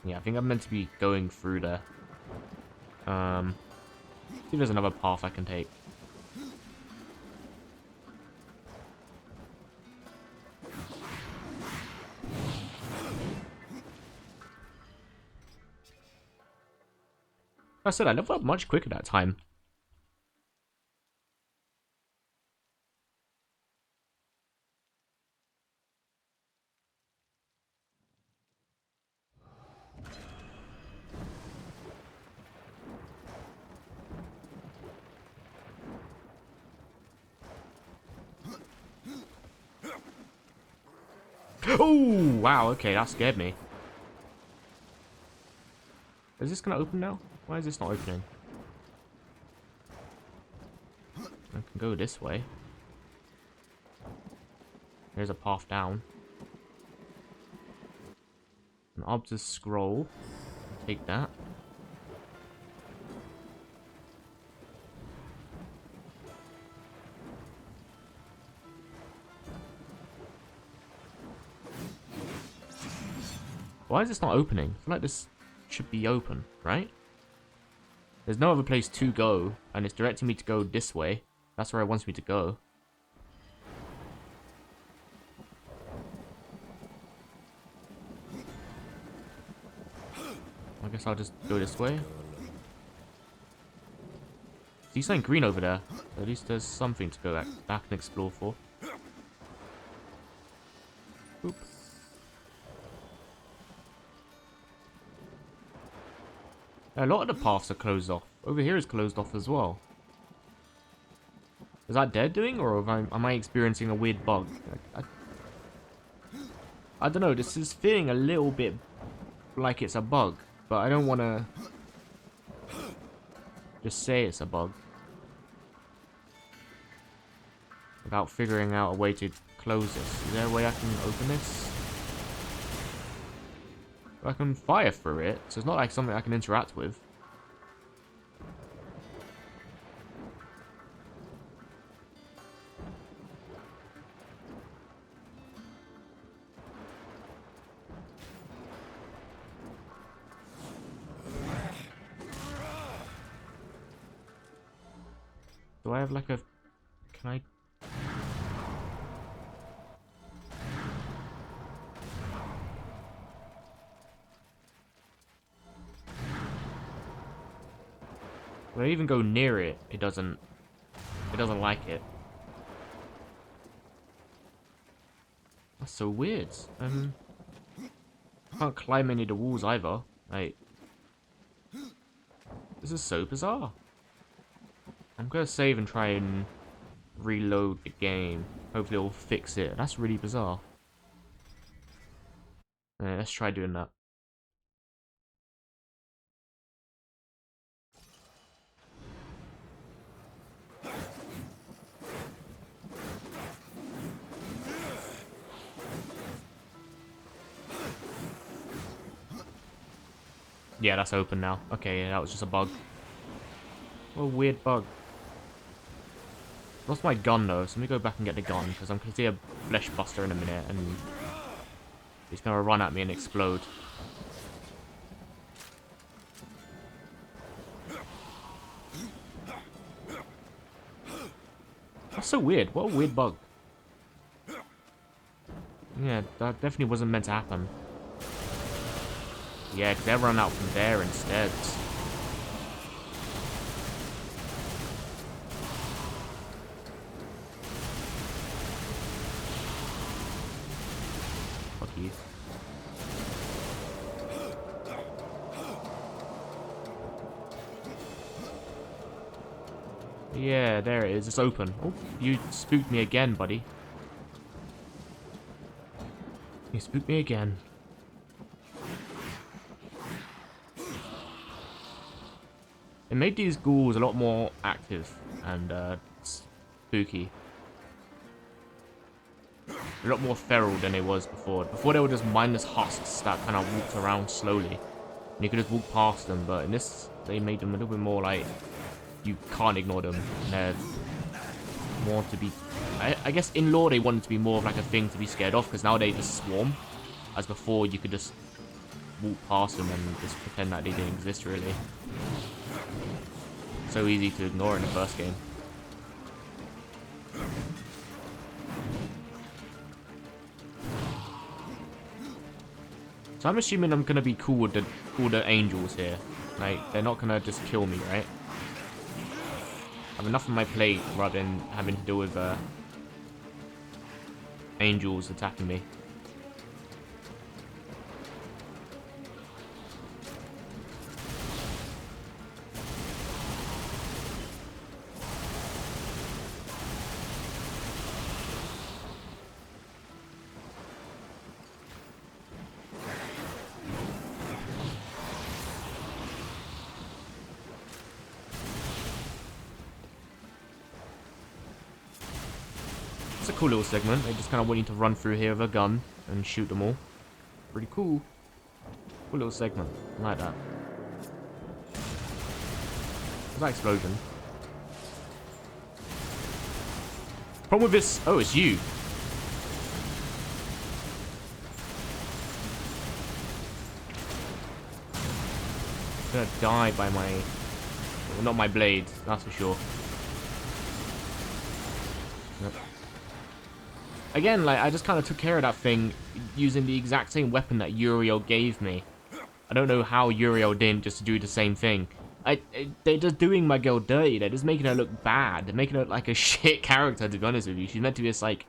Yeah, I think I'm meant to be going through there. See if there's another path I can take. I said I leveled up much quicker that time. Oh, wow, okay, that scared me. Is this gonna open now? Why is this not opening? I can go this way. There's a path down. An Ob's scroll. Take that. Why is this not opening? I feel like this should be open, right? There's no other place to go, and it's directing me to go this way. That's where it wants me to go. I guess I'll just go this way. See something green over there. At least there's something to go back and explore for. Boop. A lot of the paths are closed off. Over here is closed off as well. Is that dead doing, or am I experiencing a weird bug? I don't know, this is feeling a little bit like it's a bug, but I don't want to just say it's a bug without figuring out a way to close this. Is there a way I can open this? I can fire through it, so it's not like something I can interact with. Do I have like a... Can I... When I even go near it, it doesn't like it. That's so weird. I can't climb any of the walls either. Like, this is so bizarre. I'm gonna save and try and reload the game. Hopefully it'll fix it. That's really bizarre. Yeah, let's try doing that. Yeah, that's open now. Okay, yeah, that was just a bug. What a weird bug. Lost my gun though, so let me go back and get the gun, because I'm going to see a flesh buster in a minute, and he's going to run at me and explode. That's so weird. What a weird bug. Yeah, that definitely wasn't meant to happen. Yeah, because they're running out from there instead. Fuck you. Yeah, there it is. It's open. Oh, you spooked me again, buddy. You spooked me again. It made these ghouls a lot more active and spooky. A lot more feral than they was before. Before they were just mindless husks that kind of walked around slowly. And you could just walk past them, but in this, they made them a little bit more like, you can't ignore them. And they're more to be... I guess in lore they wanted to be more of like a thing to be scared of, because now they just swarm. As before, you could just walk past them and just pretend that they didn't exist really. So easy to ignore in the first game. So I'm assuming I'm gonna be cool with the angels here. Like, they're not gonna just kill me, right? I have enough on my plate rather than having to deal with angels attacking me. It's a cool little segment. They just kind of want you to run through here with a gun and shoot them all. Pretty cool. Cool little segment. I like that. What's that explosion? Problem with this... Oh, it's you. I'm gonna die by my... Well, not my blade, that's for sure. Yep. Again, like, I just kind of took care of that thing using the exact same weapon that Uriel gave me. I don't know how Uriel didn't just do the same thing. They're just doing my girl dirty. They're just making her look bad. They're making her look like a shit character, to be honest with you. She's meant to be this, like,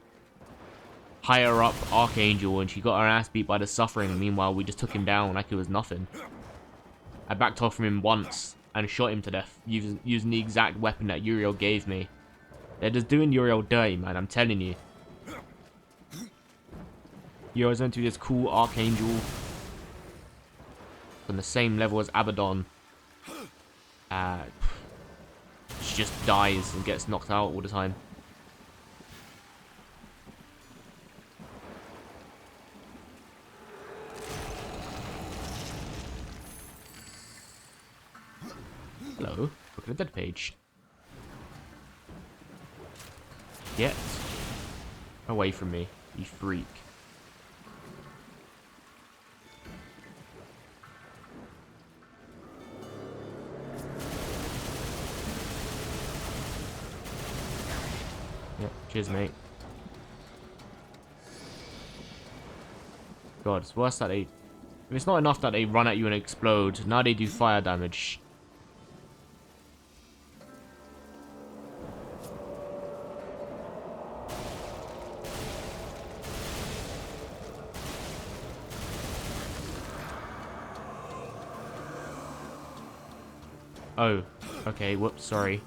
higher up archangel, and she got her ass beat by the suffering. Meanwhile, we just took him down like it was nothing. I backed off from him once and shot him to death using the exact weapon that Uriel gave me. They're just doing Uriel dirty, man. I'm telling you. Uriel's meant to be this cool archangel on the same level as Abaddon. She just dies and gets knocked out all the time. Hello, look at the dead page. Get away from me, you freak. Yep, cheers, mate. God, it's worse that they... If it's not enough that they run at you and explode, now they do fire damage. Oh, okay, whoops, sorry.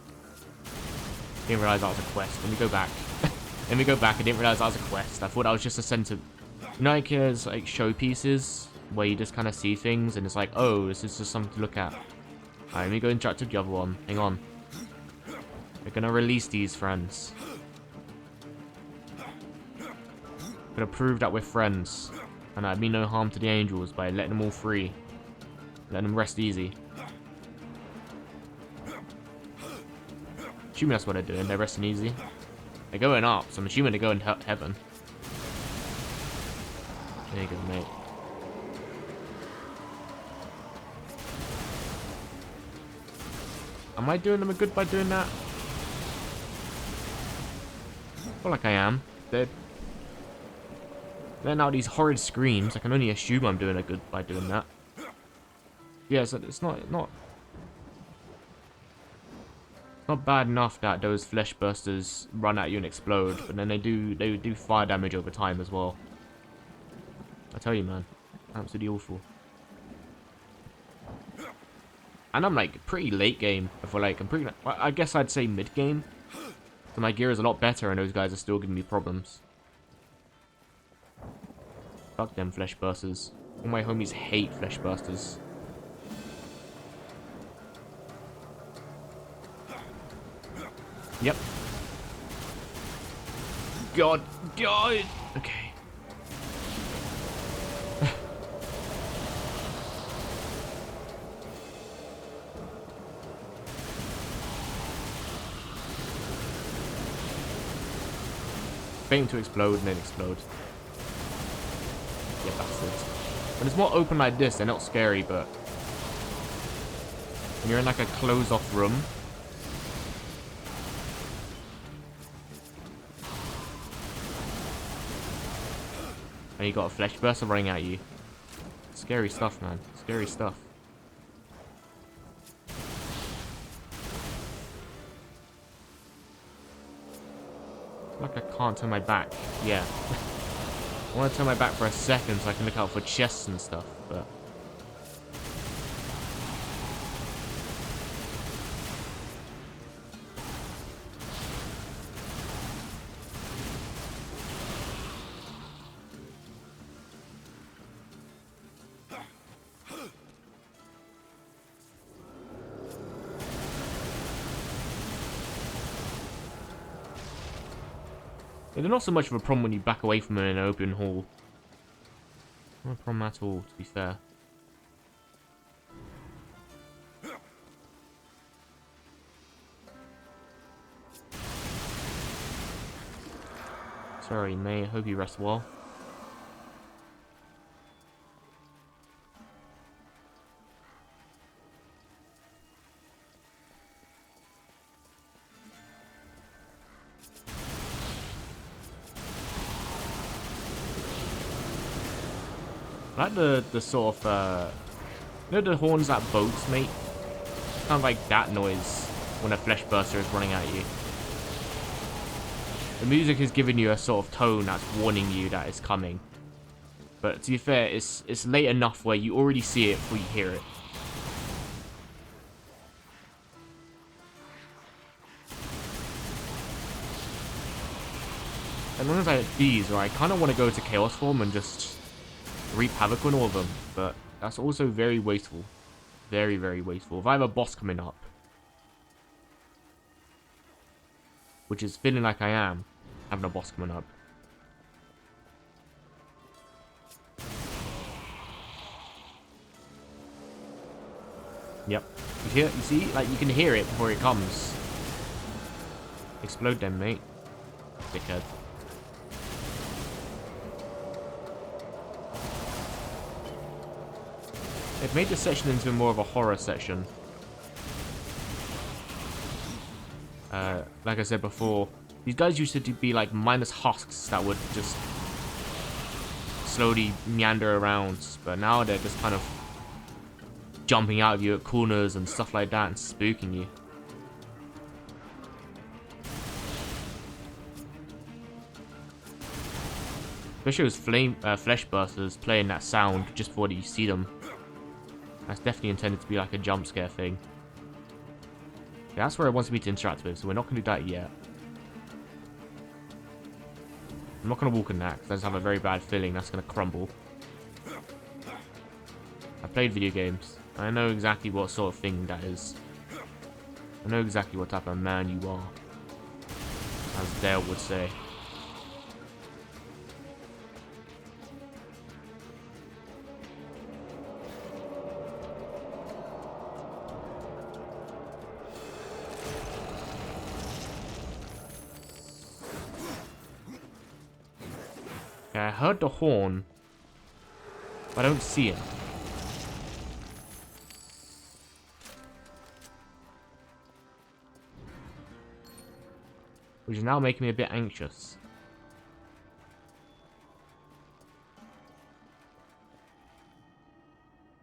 Didn't realize that was a quest. Let me go back. Let me go back. I didn't realize that was a quest. I thought that was just a center. You know, like there's like showpieces where you just kind of see things and it's like, oh, this is just something to look at. Alright, let me go interact with the other one. Hang on. We're gonna release these friends. We're gonna prove that we're friends. And I mean no harm to the angels by letting them all free. Letting them rest easy. Assuming that's what they're doing. They're resting easy. They're going up, so I'm assuming they're going to heaven. There you go, mate. Am I doing them a good by doing that? I feel like I am. They're letting out these horrid screams. I can only assume I'm doing a good by doing that. Yeah, so it's not bad enough that those flesh bursters run at you and explode, but then they do fire damage over time as well. I tell you, man, absolutely awful. And I'm like pretty late game. I feel like I'm pretty. Well, I guess I'd say mid game. So my gear is a lot better, and those guys are still giving me problems. Fuck them flesh bursters. All my homies hate flesh bursters. Yep. God. Okay. Waiting to explode and then explode. Yeah, bastards. When it's more open like this, they're not scary, but when you're in like a closed off room, and you got a flesh burster running at you. Scary stuff, man. Scary stuff. Like I can't turn my back. Yeah. I want to turn my back for a second so I can look out for chests and stuff, but... Yeah, they're not so much of a problem when you back away from them in an open hall. Not a problem at all, to be fair. Sorry, May. I hope you rest well. I like the sort of, you know the horns that boats make? Kind of like that noise when a flesh burster is running at you. The music is giving you a sort of tone that's warning you that it's coming. But to be fair, it's late enough where you already see it before you hear it. As long as I hit these, or I kind of want to go to Chaos form and just reap havoc on all of them. But that's also very wasteful. Very, very wasteful. If I have a boss coming up, which is feeling like I am, having a boss coming up. Yep. You see? Like, you can hear it before it comes. Explode them, mate. Dickhead. They've made this section into more of a horror section. Like I said before, these guys used to be like minus husks that would just slowly meander around, but now they're just kind of jumping out of you at corners and stuff like that and spooking you. Especially those flesh bursters playing that sound just before you see them. That's definitely intended to be like a jump scare thing. Yeah, that's where it wants me to interact with, so we're not going to do that yet. I'm not going to walk in that, because I just have a very bad feeling that's going to crumble. I played video games. I know exactly what sort of thing that is. I know exactly what type of man you are. As Dale would say. Okay, I heard the horn, but I don't see him. Which is now making me a bit anxious.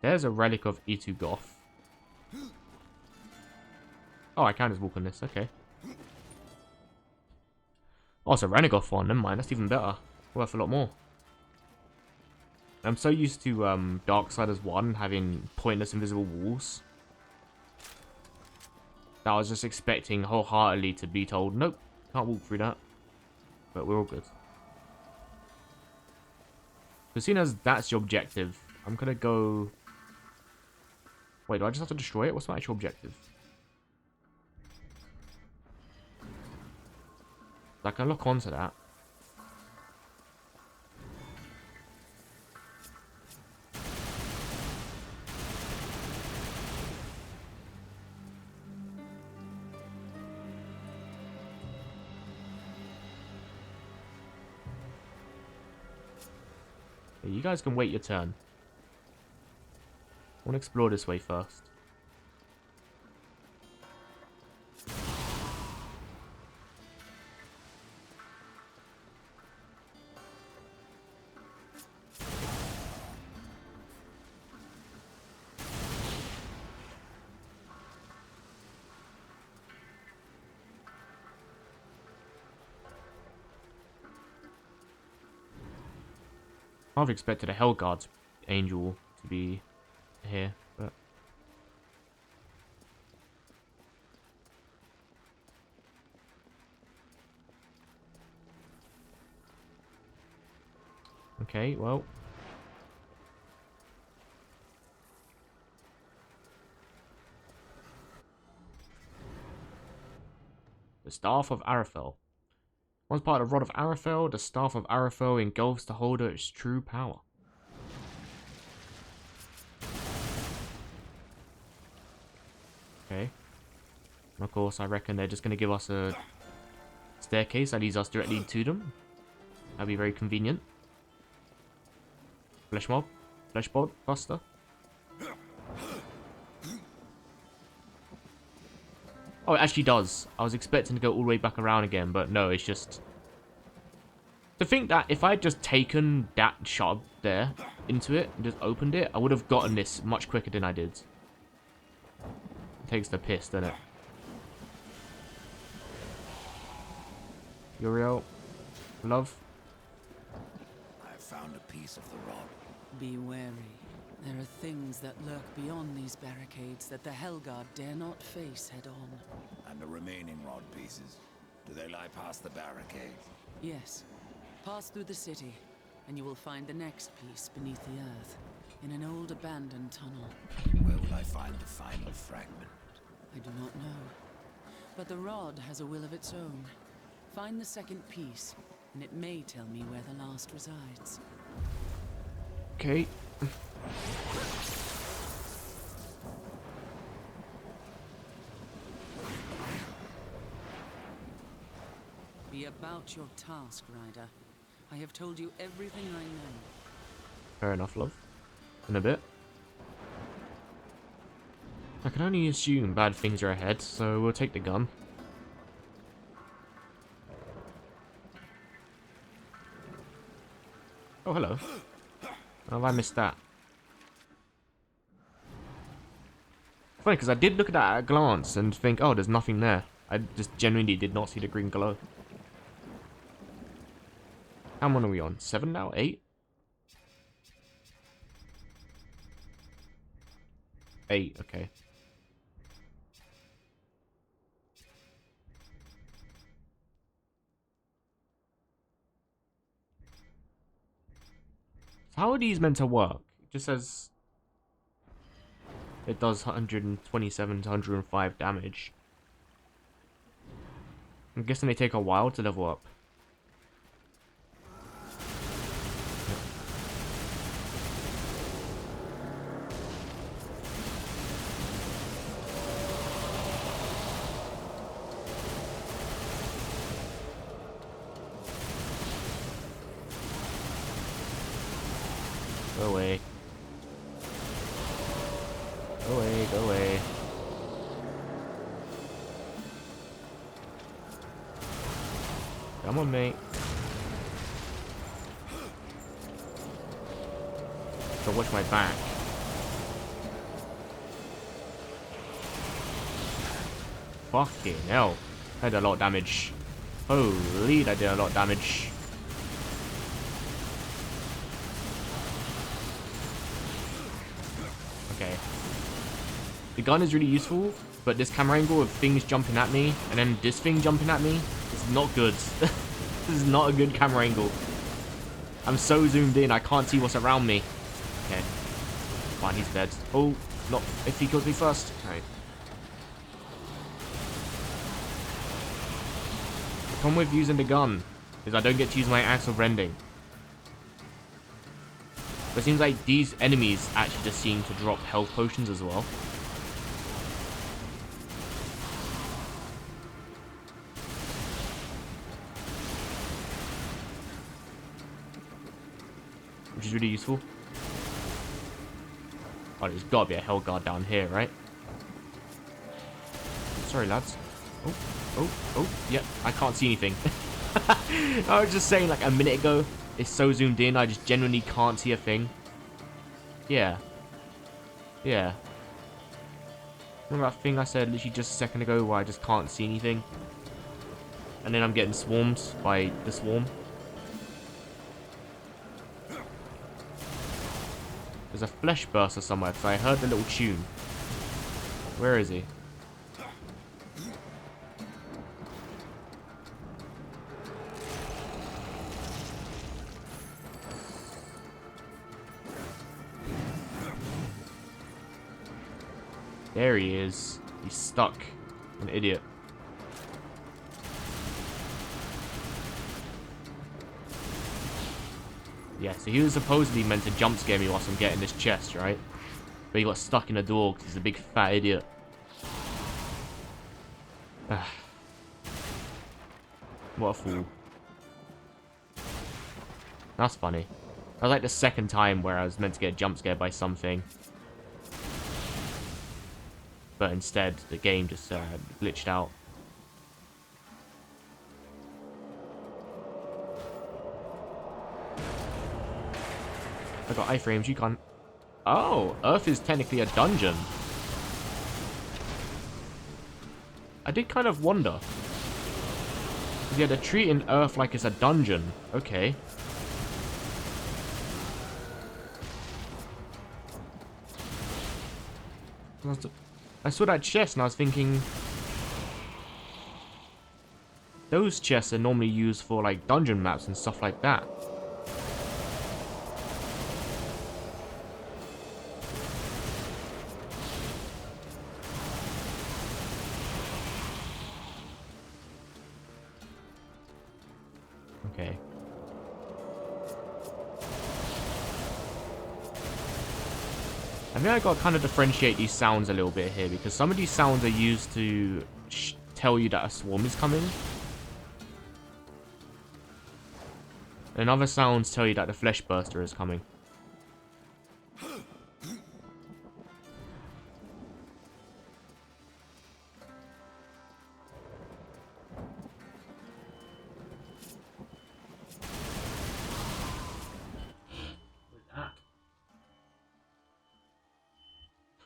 There's a relic of E2 Goth. Oh, I can just walk on this, okay. Oh, it's a Renegoth one, never mind, that's even better. Worth a lot more. I'm so used to Darksiders 1 having pointless invisible walls that I was just expecting wholeheartedly to be told, nope, can't walk through that. But we're all good. So seeing as that's your objective, I'm gonna go... Wait, do I just have to destroy it? What's my actual objective? I can lock onto that. You guys can wait your turn. I want to explore this way first. I've expected a Hellguard angel to be here, but... Okay, well... The Staff of Arafel. Once part of the Rod of Arafel, the Staff of Arafel engulfs the holder its true power. Okay. And of course, I reckon they're just going to give us a staircase that leads us directly to them. That'd be very convenient. Flesh mob. Flesh bod buster. Oh, it actually does. I was expecting to go all the way back around again, but no, it's just... To think that if I'd just taken that shot there into it and just opened it, I would have gotten this much quicker than I did. It takes the piss, doesn't it? Uriel. Love. I found a piece of the rod. Be wary. There are things that lurk beyond these barricades that the Hellguard dare not face head-on. And the remaining rod pieces, do they lie past the barricade? Yes. Pass through the city, and you will find the next piece beneath the earth, in an old abandoned tunnel. Where will I find the final fragment? I do not know. But the rod has a will of its own. Find the second piece, and it may tell me where the last resides. Okay. Be about your task, Ryder. I have told you everything I know. Fair enough, love. In a bit. I can only assume bad things are ahead, so we'll take the gun. Oh, hello. How have I missed that? Funny, because I did look at that at a glance and think, oh, there's nothing there. I just genuinely did not see the green glow. How many are we on? 7 now? 8? 8, okay. So how are these meant to work? It just says it does 127 to 105 damage. I'm guessing they take a while to level up. Go away. Go away, go away. Come on, mate. So watch my back. Fucking hell. I did a lot of damage. Holy, that did a lot of damage. Okay. The gun is really useful, but this camera angle of things jumping at me, and then this thing jumping at me, is not good. This is not a good camera angle. I'm so zoomed in, I can't see what's around me. Okay. Fine, he's dead. Oh, not if he kills me first. Alright. The problem with using the gun is I don't get to use my axe of rending. But it seems like these enemies actually just seem to drop health potions as well. Which is really useful. Oh, there's gotta be a hell guard down here, right? Sorry, lads. Oh, oh, oh, yeah, I can't see anything. I was just saying like a minute ago, it's so zoomed in, I just genuinely can't see a thing. Yeah. Yeah. Remember that thing I said literally just a second ago where I just can't see anything? And then I'm getting swarmed by the swarm. There's a flesh burster somewhere because I heard the little tune. Where is he? There he is. He's stuck. An idiot. Yeah, so he was supposedly meant to jump scare me whilst I'm getting this chest, right? But he got stuck in the door because he's a big fat idiot. What a fool. That's funny. That was like the second time where I was meant to get jump scared by something. But instead, the game just glitched out. I got iframes, you can't... Oh, Earth is technically a dungeon. I did kind of wonder. Yeah, they're treating Earth like it's a dungeon. Okay. I saw that chest and I was thinking... Those chests are normally used for, like, dungeon maps and stuff like that. Okay. I think I got to kind of differentiate these sounds a little bit here, because some of these sounds are used to tell you that a swarm is coming. And other sounds tell you that the flesh burster is coming.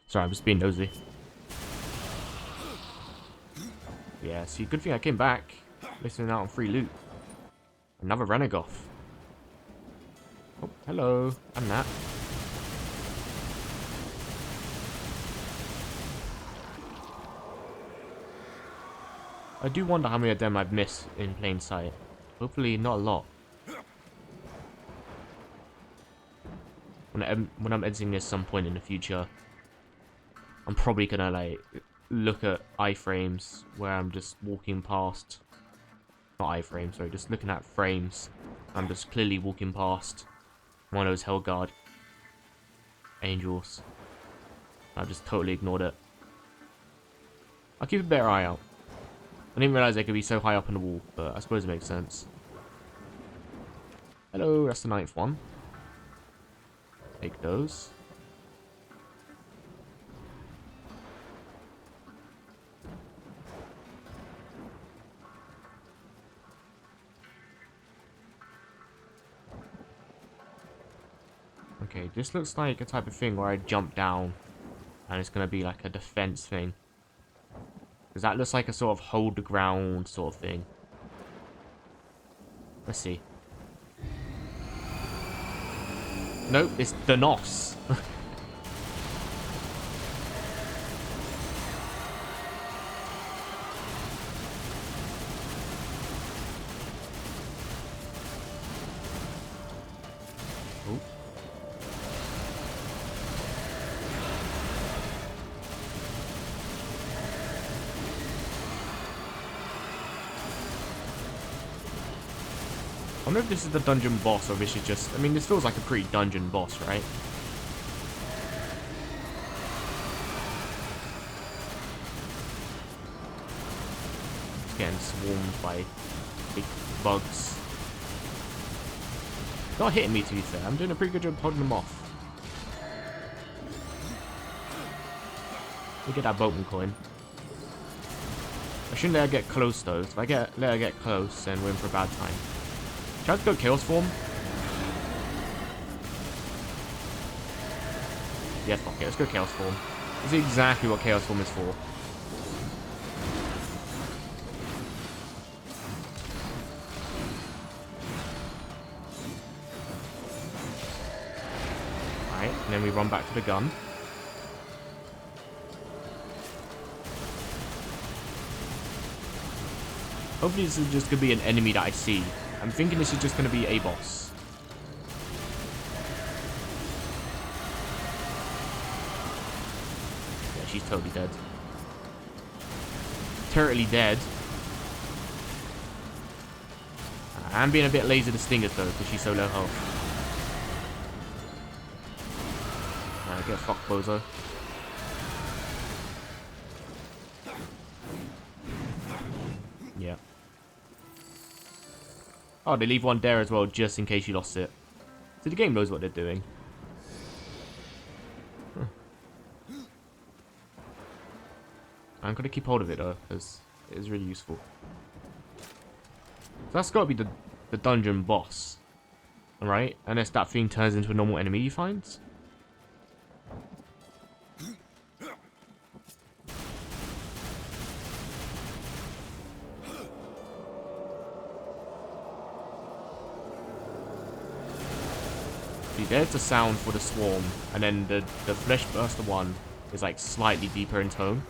Sorry, I'm just being nosy. Yeah, see, good thing I came back. Missing out on free loot. Another Renegoth. Oh, hello. I'm Nat. I do wonder how many of them I've missed in plain sight. Hopefully not a lot. When I'm editing this some point in the future, I'm probably gonna like look at iframes where I'm just walking past, not iframes, sorry, just looking at frames. I'm just clearly walking past one of those Hellguard angels. I've just totally ignored it. I'll keep a better eye out. I didn't realize they could be so high up on the wall, but I suppose it makes sense. Hello, that's the 9th one. Take those. Okay, this looks like a type of thing where I jump down and it's going to be like a defense thing. Because that looks like a sort of hold the ground sort of thing. Let's see. Nope, it's the Nos. I wonder if this is the dungeon boss or if this is just... I mean, this feels like a pretty dungeon boss, right? It's getting swarmed by big bugs. Not hitting me, to be fair. I'm doing a pretty good job holding them off. Let me get that boatman coin. I shouldn't let her get close, though. If I let her get close, then we're in for a bad time. Should I just go Chaos Form? Yeah, fuck it. Let's go Chaos Form. This is exactly what Chaos Form is for. Alright, and then we run back to the gun. Hopefully this is just going to be an enemy that I see. I'm thinking this is just going to be a boss. Yeah, she's totally dead. Totally dead. I'm being a bit lazy to sting her though, because she's so low health. Get fucked, bozo. Yeah. Oh, they leave one there as well, just in case you lost it. So the game knows what they're doing. Huh. I'm gonna keep hold of it though, because it is really useful. So that's gotta be the dungeon boss. Alright? Unless that thing turns into a normal enemy he finds. See, there's the sound for the swarm, and then the flesh burster one is like slightly deeper in tone.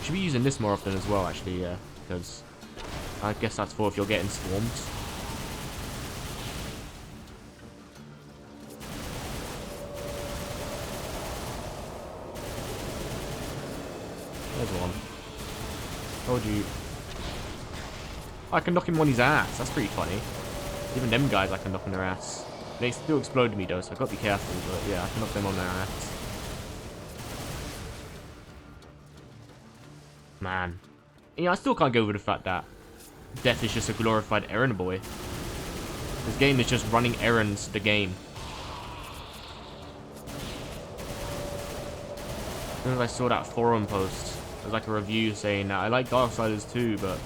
Should be using this more often as well, actually, yeah, because I guess that's for if you're getting swarmed. There's one. Told you. I can knock him on his ass. That's pretty funny. Even them guys I can knock on their ass. They still explode me though, so I gotta be careful, but yeah, I can knock them on their ass. Man. Yeah, I still can't get over the fact that Death is just a glorified errand boy. This game is just running errands the game. As soon as I saw that forum post, there's like a review saying that I like Darksiders too, but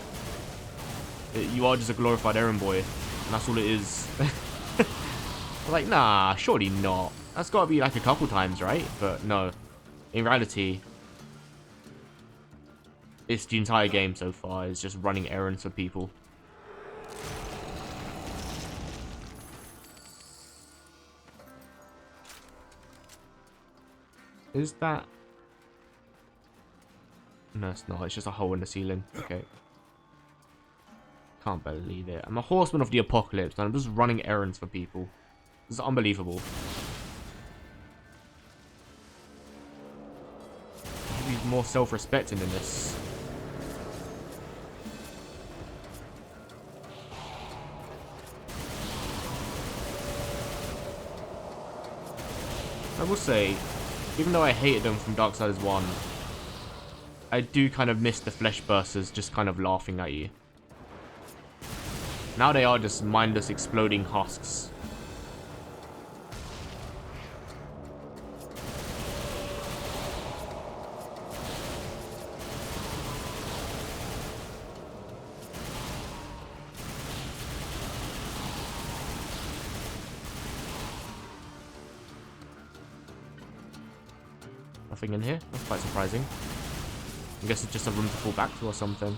you are just a glorified errand boy, and that's all it is. I'm like, nah, surely not. That's got to be like a couple times, right? But no. In reality, it's the entire game so far is just running errands for people. Is that... No, it's not. It's just a hole in the ceiling. Okay. Can't believe it. I'm a horseman of the apocalypse, and I'm just running errands for people. This is unbelievable. I should be more self-respecting than this. I will say, even though I hated them from Darksiders 1, I do kind of miss the flesh bursters just kind of laughing at you. Now they are just mindless exploding husks. Nothing in here? That's quite surprising. I guess it's just a room to fall back to or something.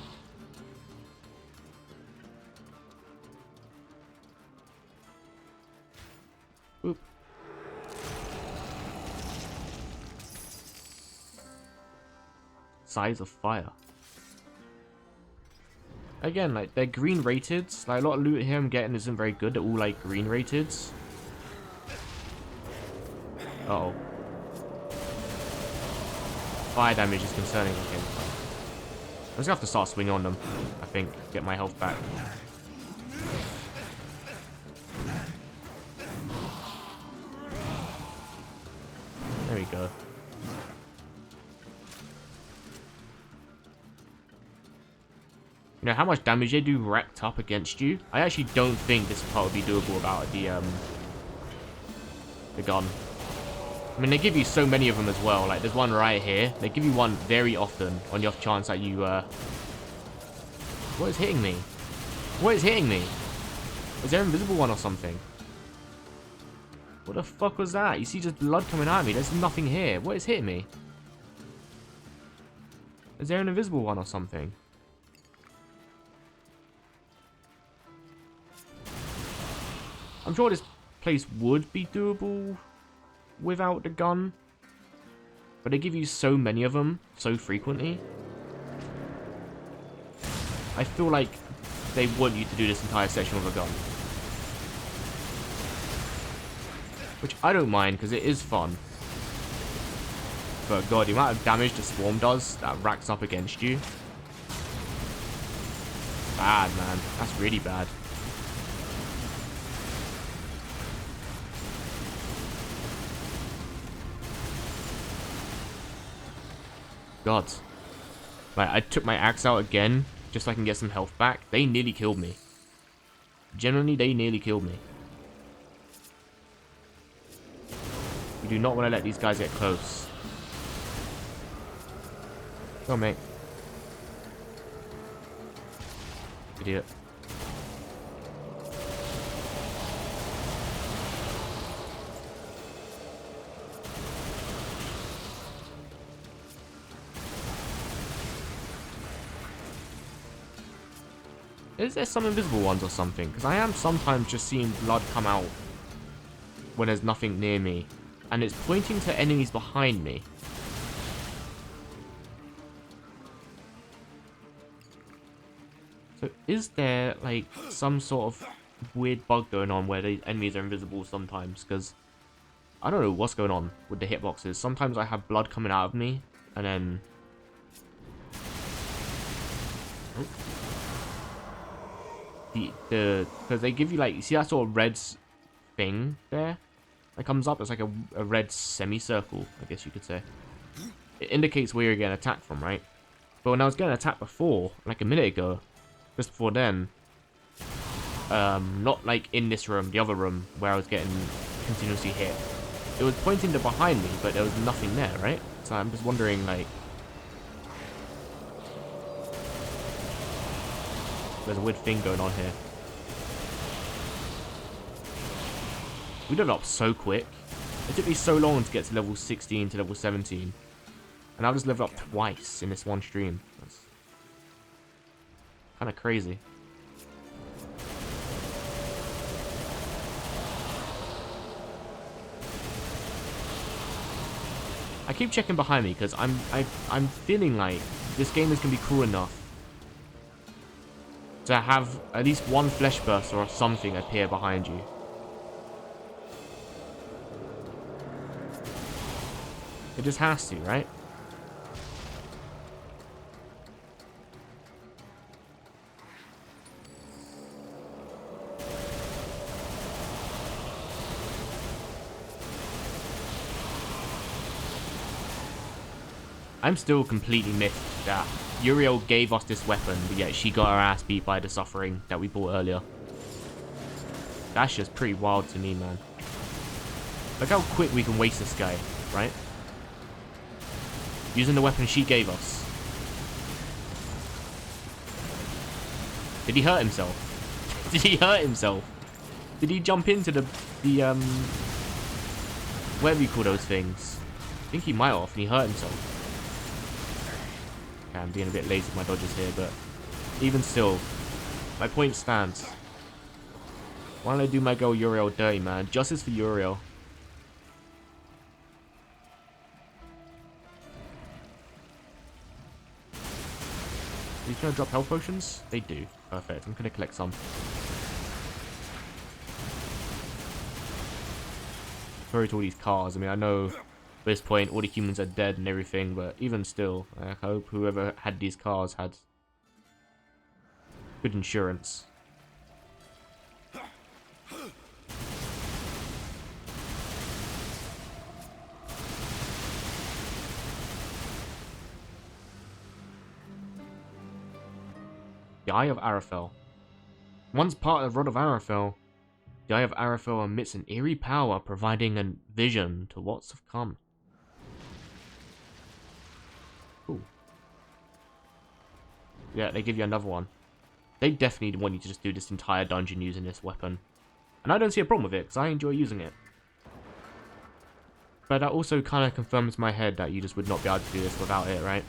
Oop. Size of fire. Again, like, they're green rated. Like, a lot of loot here I'm getting isn't very good. They're all, like, green rated. Uh-oh. Fire damage is concerning. Okay. I'm just gonna have to start swinging on them, I think. Get my health back. There we go. You know how much damage they do racked up against you? I actually don't think this part would be doable without the gun. I mean, they give you so many of them as well. Like, there's one right here. They give you one very often on the off chance that you, What is hitting me? What is hitting me? Is there an invisible one or something? What the fuck was that? You see just blood coming at me. There's nothing here. What is hitting me? Is there an invisible one or something? I'm sure this place would be doable without the gun, but they give you so many of them so frequently. I feel like they want you to do this entire section with a gun, which I don't mind because it is fun. But god, the amount of damage the swarm does that racks up against you. bad, man. That's really bad. God. Like, I took my axe out again, just so I can get some health back. They nearly killed me. Generally, they nearly killed me. We do not want to let these guys get close. Go on, mate. Idiot. Is there some invisible ones or something? Because I am sometimes just seeing blood come out when there's nothing near me. And it's pointing to enemies behind me. So is there, like, some sort of weird bug going on where the enemies are invisible sometimes? Because I don't know what's going on with the hitboxes. Sometimes I have blood coming out of me, and then... Oh. Because they give you, like, you see that sort of red thing there? That comes up, it's like a red semicircle, I guess you could say. It indicates where you're getting attacked from, right? But when I was getting attacked before, like a minute ago, just before then, not like in this room, the other room, where I was getting continuously hit. It was pointing to behind me, but there was nothing there, right? So I'm just wondering, like... There's a weird thing going on here. We leveled up so quick. It took me so long to get to level 16 to level 17. And I've just leveled up twice in this one stream. That's kind of crazy. I keep checking behind me because I'm feeling like this game is gonna be cruel enough to have at least one flesh burst or something appear behind you. It just has to, right? I'm still completely miffed that Uriel gave us this weapon, but yet she got her ass beat by the suffering that we bought earlier. That's just pretty wild to me, man. Look how quick we can waste this guy, right? Using the weapon she gave us. Did he hurt himself? Did he hurt himself? Did he jump into the whatever you call those things? I think he might have, and he hurt himself. Okay, I'm being a bit lazy with my dodges here, but even still, my point stands. Why don't I do my girl Uriel dirty, man? Justice for Uriel. These gonna drop health potions? They do. Perfect. I'm gonna collect some. Sorry to all these cars. I mean, I know at this point all the humans are dead and everything, but even still, I hope whoever had these cars had good insurance. The Eye of Arafel. Once part of the Rod of Arafel, the Eye of Arafel emits an eerie power, providing a vision to what's to come. Cool. Yeah, they give you another one. They definitely want you to just do this entire dungeon using this weapon. And I don't see a problem with it, because I enjoy using it. But that also kind of confirms in my head that you just would not be able to do this without it, right?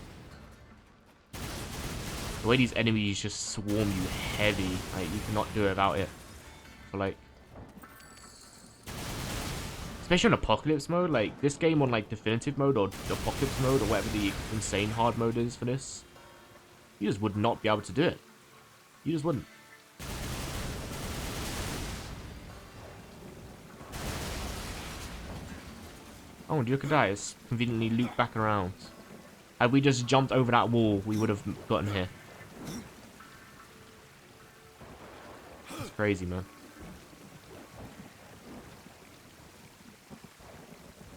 The way these enemies just swarm you heavy, like, you cannot do it without it. So, like... Especially on Apocalypse mode, like, this game on, like, Definitive mode or Apocalypse mode or whatever the insane hard mode is for this, you just would not be able to do it. You just wouldn't. Oh, and look at that, it's conveniently looped back around. Had we just jumped over that wall, we would have gotten here. crazy, man.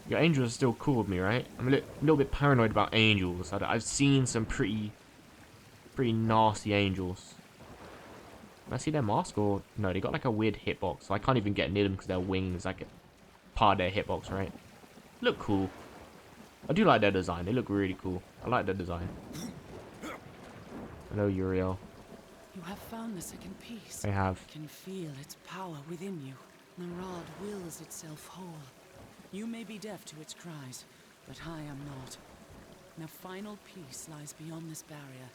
Your angels are still cool with me, right? I'm a little bit paranoid about angels. I've seen some pretty nasty angels. Can I see their mask? Or no, they got like a weird hitbox, so I can't even get near them because their wings like part of their hitbox, right? Look cool. I do like their design. They look really cool. I like their design. Hello, Uriel. You have found the second piece. I have. I can feel its power within you. The rod wills itself whole. You may be deaf to its cries, but I am not. The final piece lies beyond this barrier,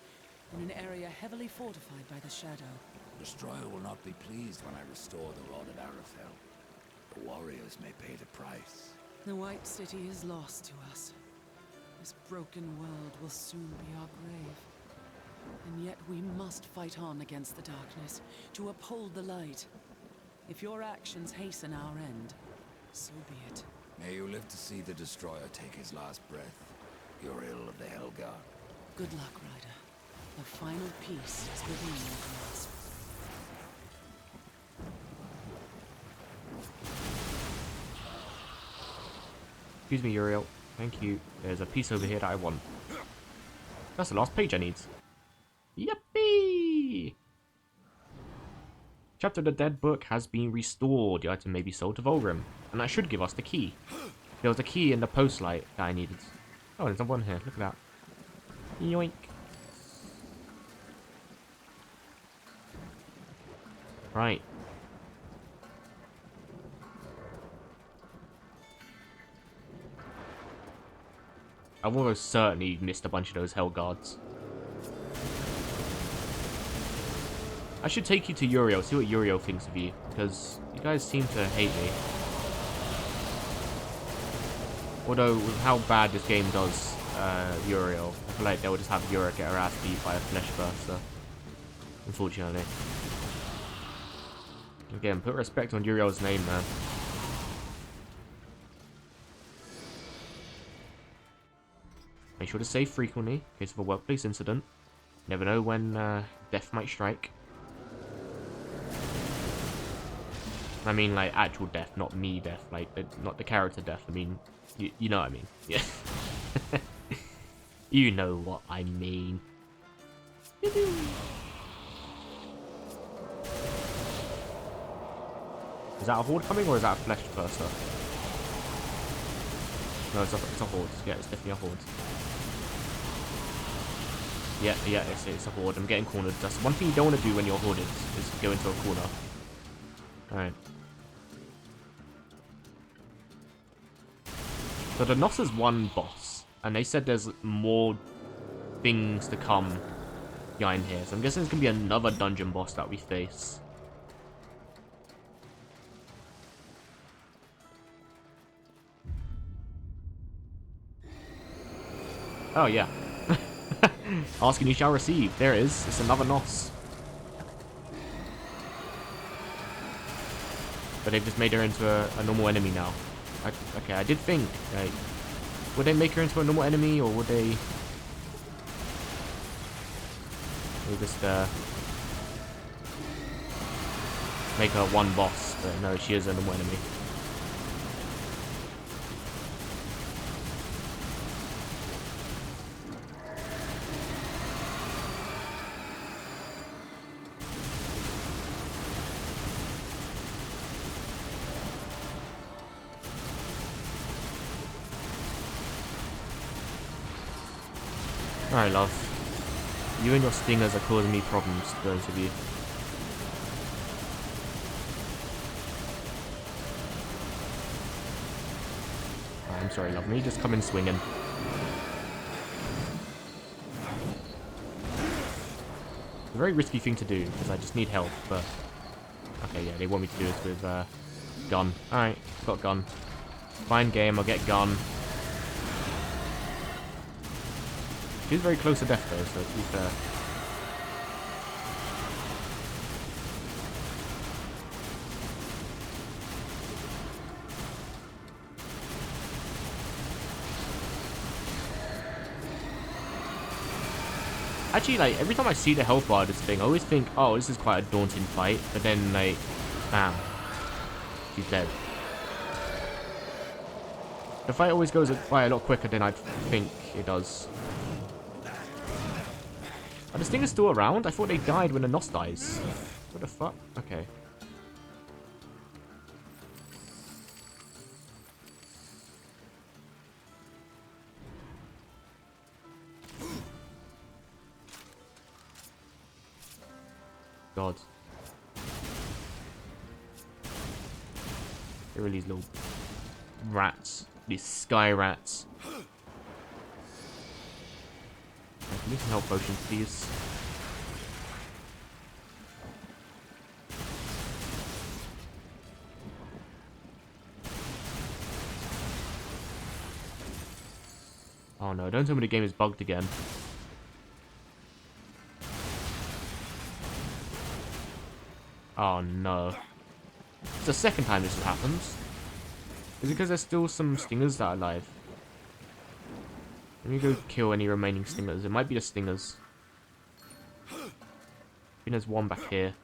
in an area heavily fortified by the shadow. Destroyer will not be pleased when I restore the Rod of Arafel. The warriors may pay the price. The White City is lost to us. This broken world will soon be our grave. And yet we must fight on against the darkness, to uphold the light. If your actions hasten our end, so be it. May you live to see the Destroyer take his last breath. Uriel of the Helgar. Good luck, Ryder. The final piece is within your grasp. Excuse me, Uriel. Thank you. There's a piece over here that I want. That's the last page I need. Yippee! Chapter of the Dead book has been restored. The item may be sold to Volgrim. And that should give us the key. There was a key in the post light that I needed. Oh, there's one here. Look at that. Yoink. Right. I've almost certainly missed a bunch of those Hell Guards. I should take you to Uriel, see what Uriel thinks of you, because you guys seem to hate me. Although, with how bad this game does Uriel, I feel like they'll just have Uriel get her ass beat by a flesh burster. Unfortunately. Again, put respect on Uriel's name, man. Make sure to save frequently, in case of a workplace incident. Never know when death might strike. I mean, like, actual death, not me death. Like, not the character death. I mean, you know what I mean. Yeah. You know what I mean. Is that a horde coming, or is that a flesh burster? No, it's a horde. Yeah, it's definitely a horde. Yeah, it's a horde. I'm getting cornered. That's one thing you don't want to do when you're hoarded, is go into a corner. Alright. So the Noss is one boss, and they said there's more things to come behind here. So I'm guessing it's going to be another dungeon boss that we face. Oh, yeah. Ask and you shall receive. There it is. It's another Noss. But they've just made her into a normal enemy now. Okay, I did think, like, would they make her into a normal enemy, or would they just make her one boss? But no, she is a normal enemy. Alright, love. You and your stingers are causing me problems, to be honest with you. I'm sorry, love. Me just come in swinging. It's a very risky thing to do, because I just need help, but... Okay, yeah, they want me to do this with, gun. Alright, got gun. Fine game, I'll get gun. She's very close to death, though, so to be fair. Actually, like, every time I see the health bar of this thing, I always think, oh, this is quite a daunting fight. But then, like, bam. She's dead. The fight always goes by a lot quicker than I think it does. Are the stingers still around? I thought they died when the Nos dies. What the fuck? Okay. God. Here are these little rats. These sky rats. I need some health potions, please. Oh no, don't tell me the game is bugged again. Oh no. It's the second time this has happened. Is it because there's still some stingers that are alive? Let me go kill any remaining stingers. It might be the stingers. I think there's one back here.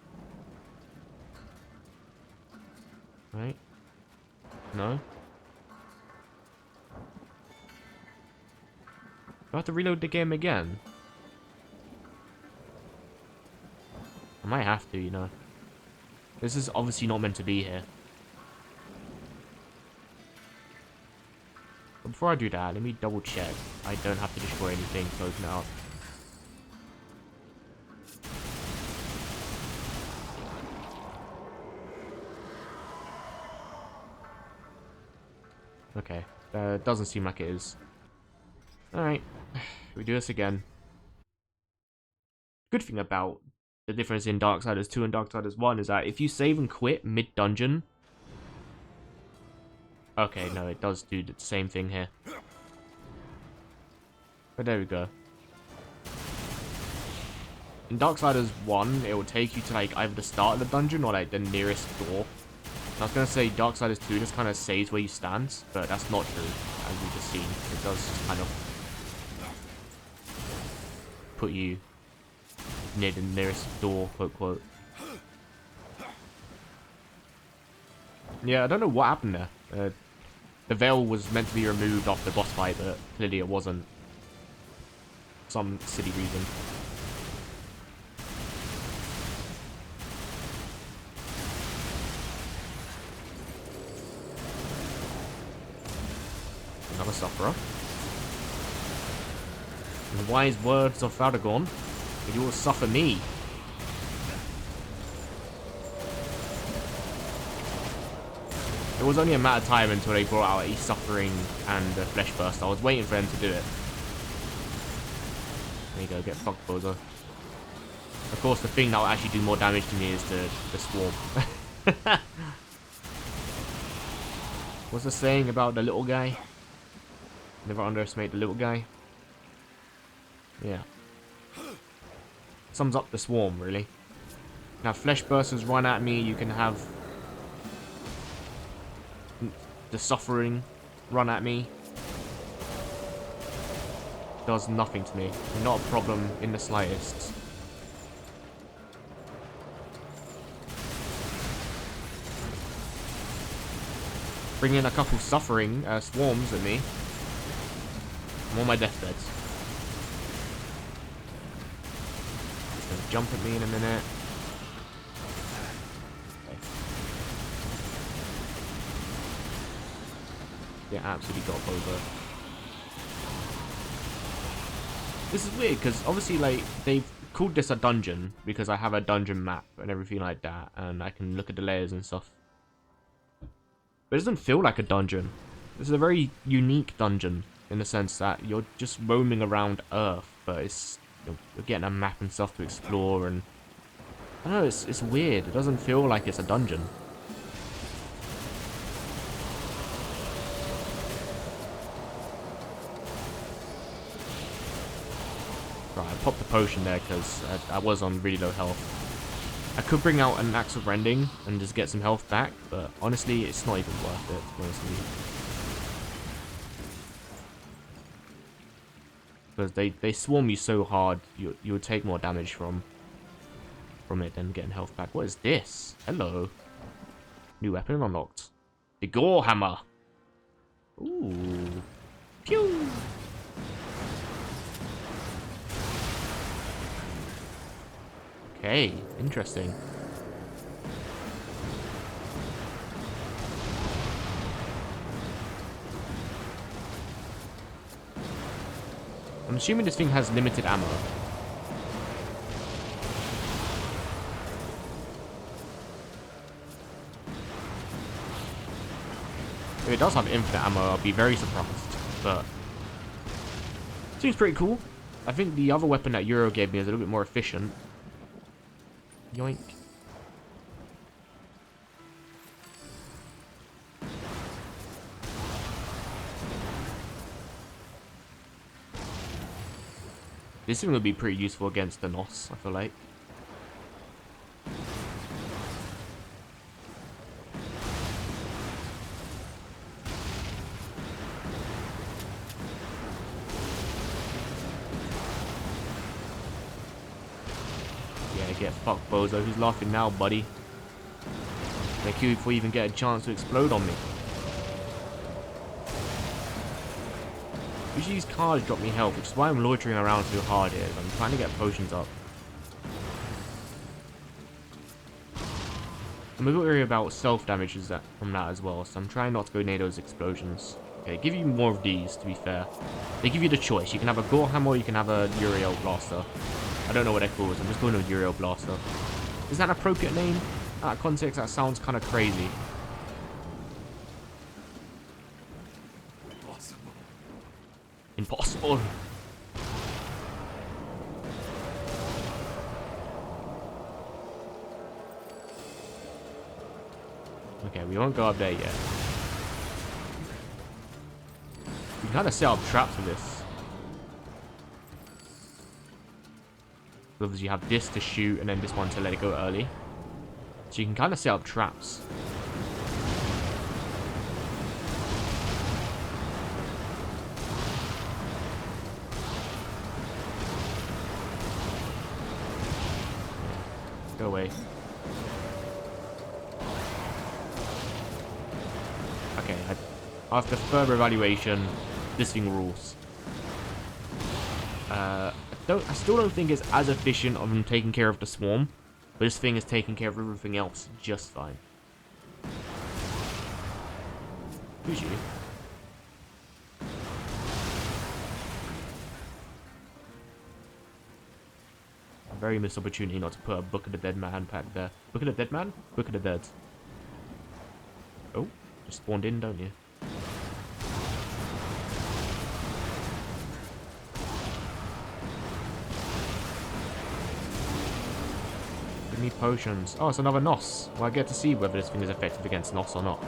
Right? No? Do I have to reload the game again? I might have to, you know. This is obviously not meant to be here. But before I do that, let me double check. I don't have to destroy anything to open it up. Okay. Doesn't seem like it is. Alright. We do this again. Good thing about the difference in Darksiders 2 and Darksiders 1 is that if you save and quit mid-dungeon... Okay, no, it does do the same thing here. But there we go. In Darksiders 1, it will take you to like either the start of the dungeon or like the nearest door. I was going to say Darksiders 2 just kind of saves where you stand, but that's not true, as we've just seen. It does just kind of put you near the nearest door, quote, quote. Yeah, I don't know what happened there. The veil was meant to be removed off the boss fight, but clearly it wasn't. Some silly reason. Another sufferer. The wise words of Aragorn. You will suffer me. It was only a matter of time until they brought out a Suffering and a Flesh Burst. I was waiting for them to do it. There you go, get fucked, bozo. Of course, the thing that will actually do more damage to me is the Swarm. What's the saying about the little guy? Never underestimate the little guy. Yeah. Sums up the Swarm, really. Now, Flesh Bursters run at me, you can have the Suffering run at me. Does nothing to me. Not a problem in the slightest. Bring in a couple Suffering Swarms at me. I'm on my deathbed. He's gonna jump at me in a minute. Okay. Yeah, absolutely got over. This is weird because obviously, like, they've called this a dungeon because I have a dungeon map and everything like that, and I can look at the layers and stuff. But it doesn't feel like a dungeon. This is a very unique dungeon in the sense that you're just roaming around Earth, but it's you're getting a map and stuff to explore, and I don't know, it's weird. It doesn't feel like it's a dungeon. Right, I popped the potion there because I was on really low health. I could bring out an Axe of Rending and just get some health back, but honestly, it's not even worth it, to be honest with Because they swarm you so hard, you would take more damage from it than getting health back. What is this? Hello. New weapon unlocked. The Gore Hammer. Ooh. Pew! Okay, interesting. I'm assuming this thing has limited ammo. If it does have infinite ammo, I'll be very surprised. But seems pretty cool. I think the other weapon that Euro gave me is a little bit more efficient. Yoink. This thing would be pretty useful against the Nos, I feel like. Yeah, get fucked, bozo. Who's laughing now, buddy? Make you before you even get a chance to explode on me. Usually these cards drop me health, which is why I'm loitering around so hard here. I'm trying to get potions up. I'm a bit worried about self-damage from that as well, so I'm trying not to go near those explosions. Okay, give you more of these, to be fair. They give you the choice. You can have a Gore Hammer or you can have a Uriel Blaster. I don't know what they're called, I'm just going with Uriel Blaster. Is that an appropriate name? Out of context, that sounds kind of crazy. Impossible. Okay, we won't go up there yet. You can kind of set up traps for this. Because you have this to shoot and then this one to let it go early. So you can kind of set up traps. Go away. Okay, after further evaluation, this thing rules. I still don't think it's as efficient of him taking care of the swarm, but this thing is taking care of everything else just fine. Who's you? Very missed opportunity not to put a Book of the Dead Man pack there. Book of the Dead Man? Book of the Dead. Oh, just spawned in, don't you? Give me potions. Oh, it's another Nos. Well, I get to see whether this thing is effective against Nos or not.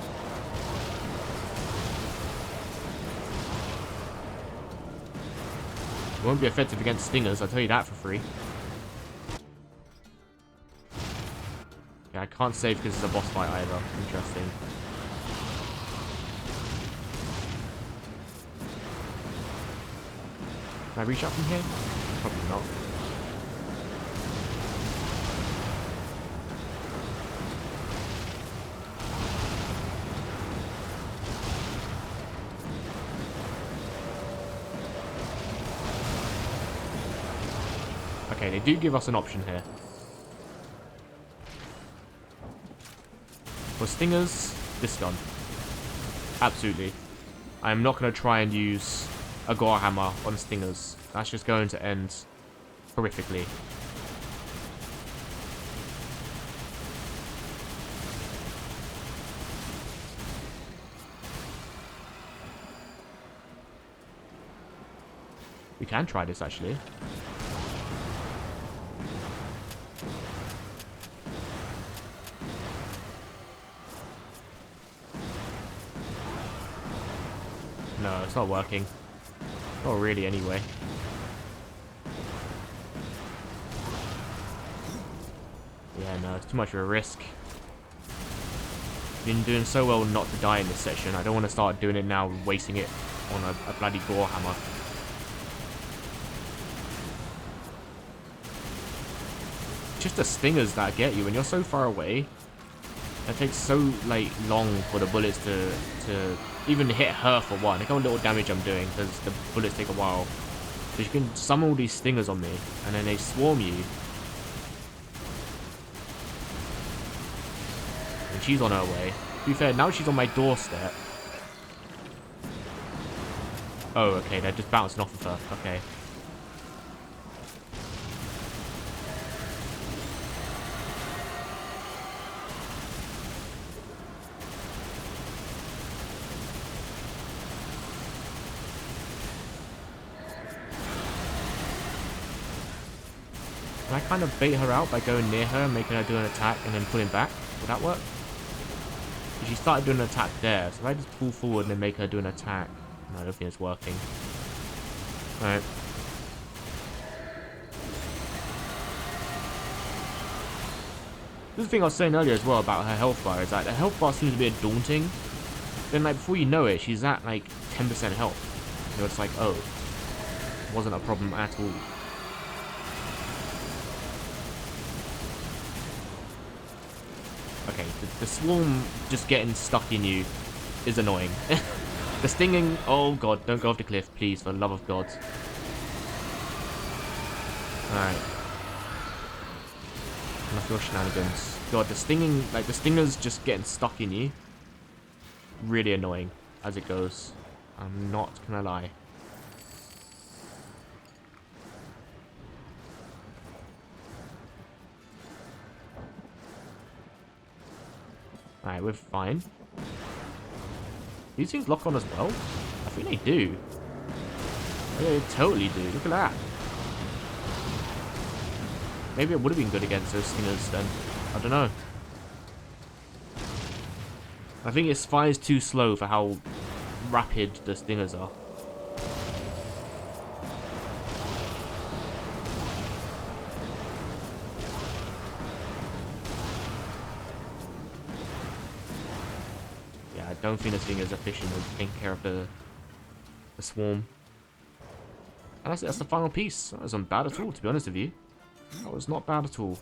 It won't be effective against Stingers, I'll tell you that for free. Yeah, I can't save because it's a boss fight either. Interesting. Can I reach up from here? Probably not. Okay, they do give us an option here. For Stingers, this gun. Absolutely. I am not going to try and use a Gore Hammer on Stingers. That's just going to end horrifically. We can try this, actually. No, it's not working. Not really, anyway. Yeah, no, it's too much of a risk. Been doing so well not to die in this section. I don't want to start doing it now, wasting it on a bloody Gore Hammer. just the stingers that get you when you're so far away. It takes so like long for the bullets to even hit her for one. Look how little damage I'm doing because the bullets take a while. So you can summon all these stingers on me, and then they swarm you. And she's on her way. To be fair, now she's on my doorstep. Oh, okay, they're just bouncing off of her. Okay. Can I kind of bait her out by going near her and making her do an attack and then pulling back? Would that work? She started doing an attack there, so if I just pull forward and then make her do an attack... No, I don't think it's working. Alright. This is the thing I was saying earlier as well about her health bar, is that the health bar seems a bit daunting. Then like before you know it, she's at like 10% health. So it's like, oh, wasn't a problem at all. Okay, the swarm just getting stuck in you is annoying. The stinging, oh god, don't go off the cliff, please, for the love of God. Alright. Enough your shenanigans. God, the stinging, like the stingers just getting stuck in you. Really annoying as it goes. I'm not gonna lie. Alright, we're fine. These things lock on as well? I think they do. Yeah, they totally do. Look at that. Maybe it would have been good against those stingers then. I don't know. I think its fire's too slow for how rapid the stingers are. I don't think this thing is efficient in taking care of the swarm. And that's the final piece. That wasn't bad at all, to be honest with you. That was not bad at all.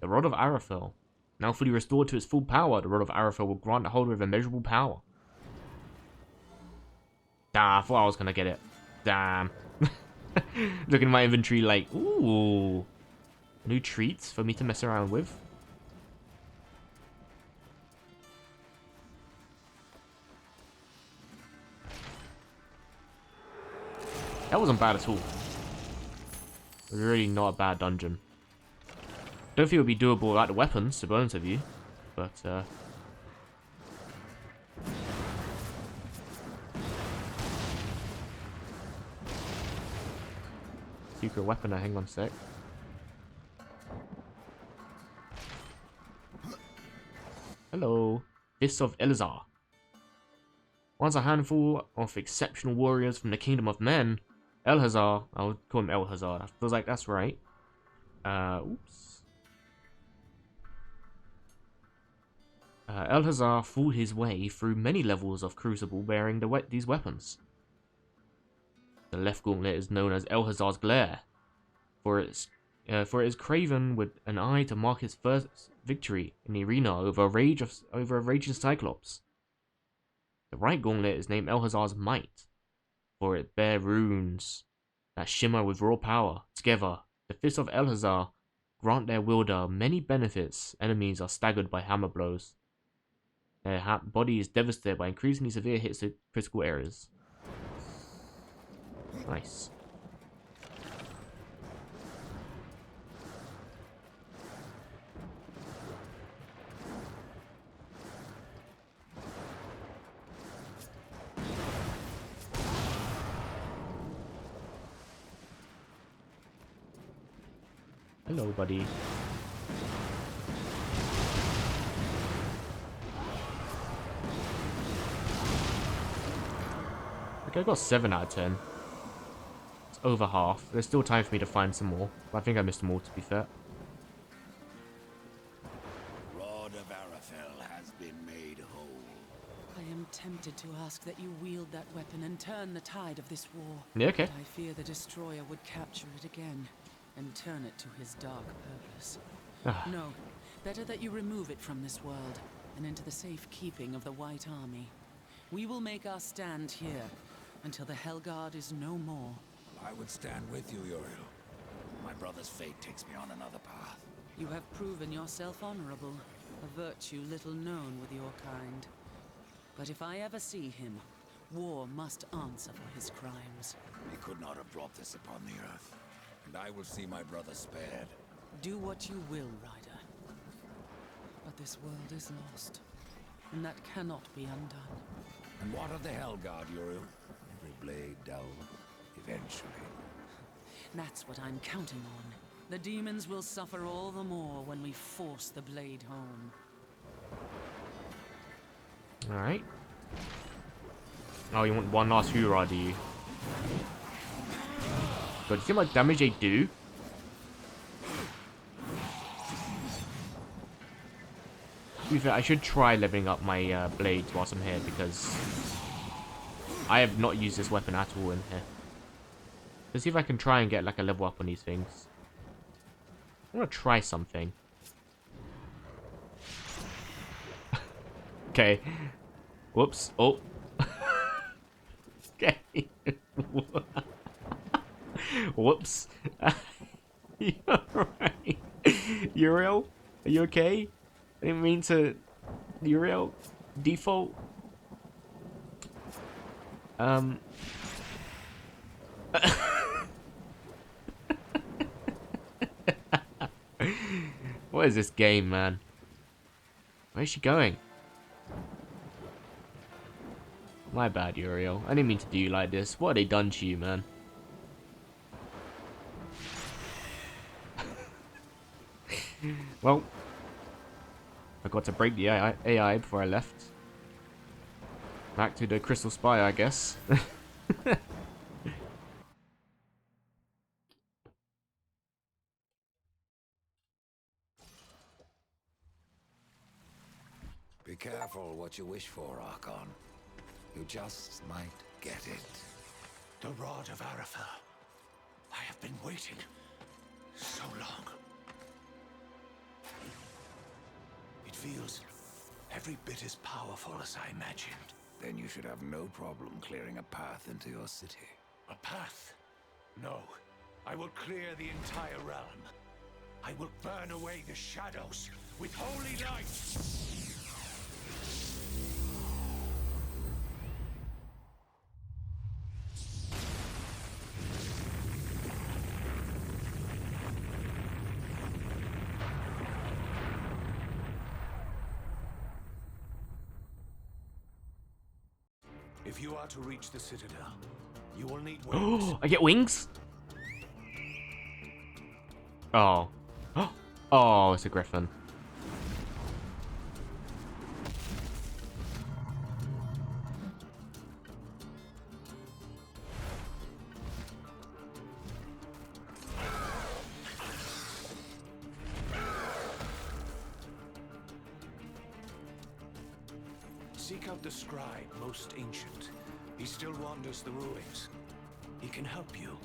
The Rod of Arafel. Now fully restored to its full power, the Rod of Arafel will grant the holder of immeasurable power. Damn, I thought I was gonna get it. Damn. Looking at my inventory like, ooh. New treats for me to mess around with. That wasn't bad at all. It was really not a bad dungeon. Don't think it would be doable without the weapons, to be honest with you. But, secret weapon, hang on a sec. Hello. Fist of Elazar. Once a handful of exceptional warriors from the kingdom of men, Elhazar, I'll call him Elhazar, I feel like that's right. Oops. Elhazar fought his way through many levels of Crucible bearing these weapons. The left gauntlet is known as Elhazar's Glare, for it is craven with an eye to mark his first victory in the arena over a raging Cyclops. The right gauntlet is named Elhazar's Might, for it bear runes that shimmer with raw power. Together, the fists of Elhazar grant their wielder many benefits. Enemies are staggered by hammer blows. Their body is devastated by increasingly severe hits to critical areas. Nice. Hello, buddy. Okay, I got 7 out of 10. It's over half. There's still time for me to find some more. But I think I missed them all, to be fair. Rod of Arafel has been made whole. I am tempted to ask that you wield that weapon and turn the tide of this war. Yeah, okay. But I fear the Destroyer would capture it again and turn it to his dark purpose. No, better that you remove it from this world and into the safe keeping of the White Army. We will make our stand here until the Helguard is no more. I would stand with you, Uriel. My brother's fate takes me on another path. You have proven yourself honorable, a virtue little known with your kind. But if I ever see him, war must answer for his crimes. He could not have brought this upon the earth, and I will see my brother spared. Do what you will, Ryder. But this world is lost, and that cannot be undone. And what of the Helguard, Uriel? Every blade dull, eventually. That's what I'm counting on. The demons will suffer all the more when we force the blade home. Alright. Oh, you want one last hurrah, do you? But do you see how much damage they do? To be fair, I should try leveling up my blades whilst I'm here, because I have not used this weapon at all in here. Let's see if I can try and get like a level up on these things. I want to try something. Okay. Whoops. Oh. Okay. Whoops. You alright? Uriel? Are you okay? I didn't mean to... Uriel? Default? What is this game, man? Where's she going? My bad, Uriel. I didn't mean to do you like this. What have they done to you, man? Well, I got to break the AI before I left. Back to the Crystal Spire, I guess. Be careful what you wish for, Archon. You just might get it. The Rod of Arafel. I have been waiting so long. It feels every bit as powerful as I imagined. Then you should have no problem clearing a path into your city. A path? No. I will clear the entire realm. I will burn away the shadows with holy light. If you are to reach the Citadel, you will need wings. Oh, I get wings? Oh. Oh, it's a griffin. Seek out the scribe, most ancient. He still wanders the ruins. He can help you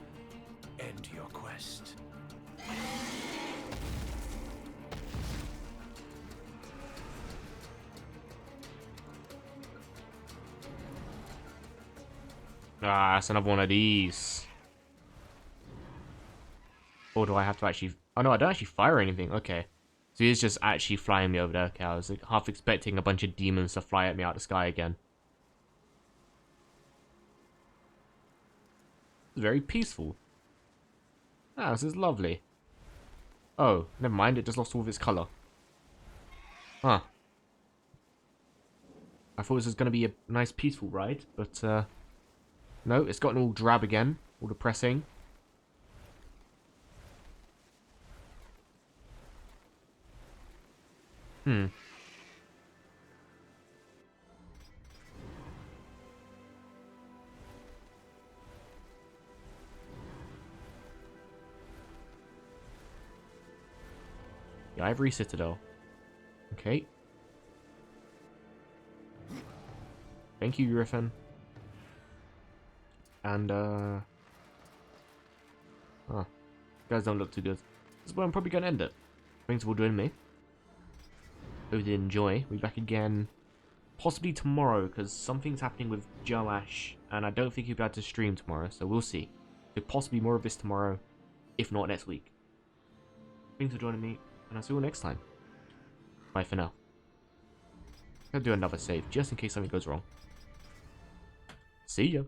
end your quest. Ah, it's another one of these. Or do I have to actually... Oh no, I don't actually fire anything. Okay. So he's just actually flying me over there. Okay, I was like, half expecting a bunch of demons to fly at me out of the sky again. It's very peaceful. Ah, this is lovely. Oh, never mind. It just lost all of its colour. Huh. I thought this was going to be a nice peaceful ride, but no, it's gotten all drab again. All depressing. The Ivory Citadel. Okay. Thank you, Griffin. And, oh, you guys don't look too good. This is where I'm probably going to end it. Thanks for joining me. Hope you did enjoy. We'll be back again possibly tomorrow, because something's happening with Joash, and I don't think he'll be able to stream tomorrow, so we'll see. So possibly more of this tomorrow, if not next week. Thanks for joining me, and I'll see you all next time. Bye for now. I'll do another save, just in case something goes wrong. See ya.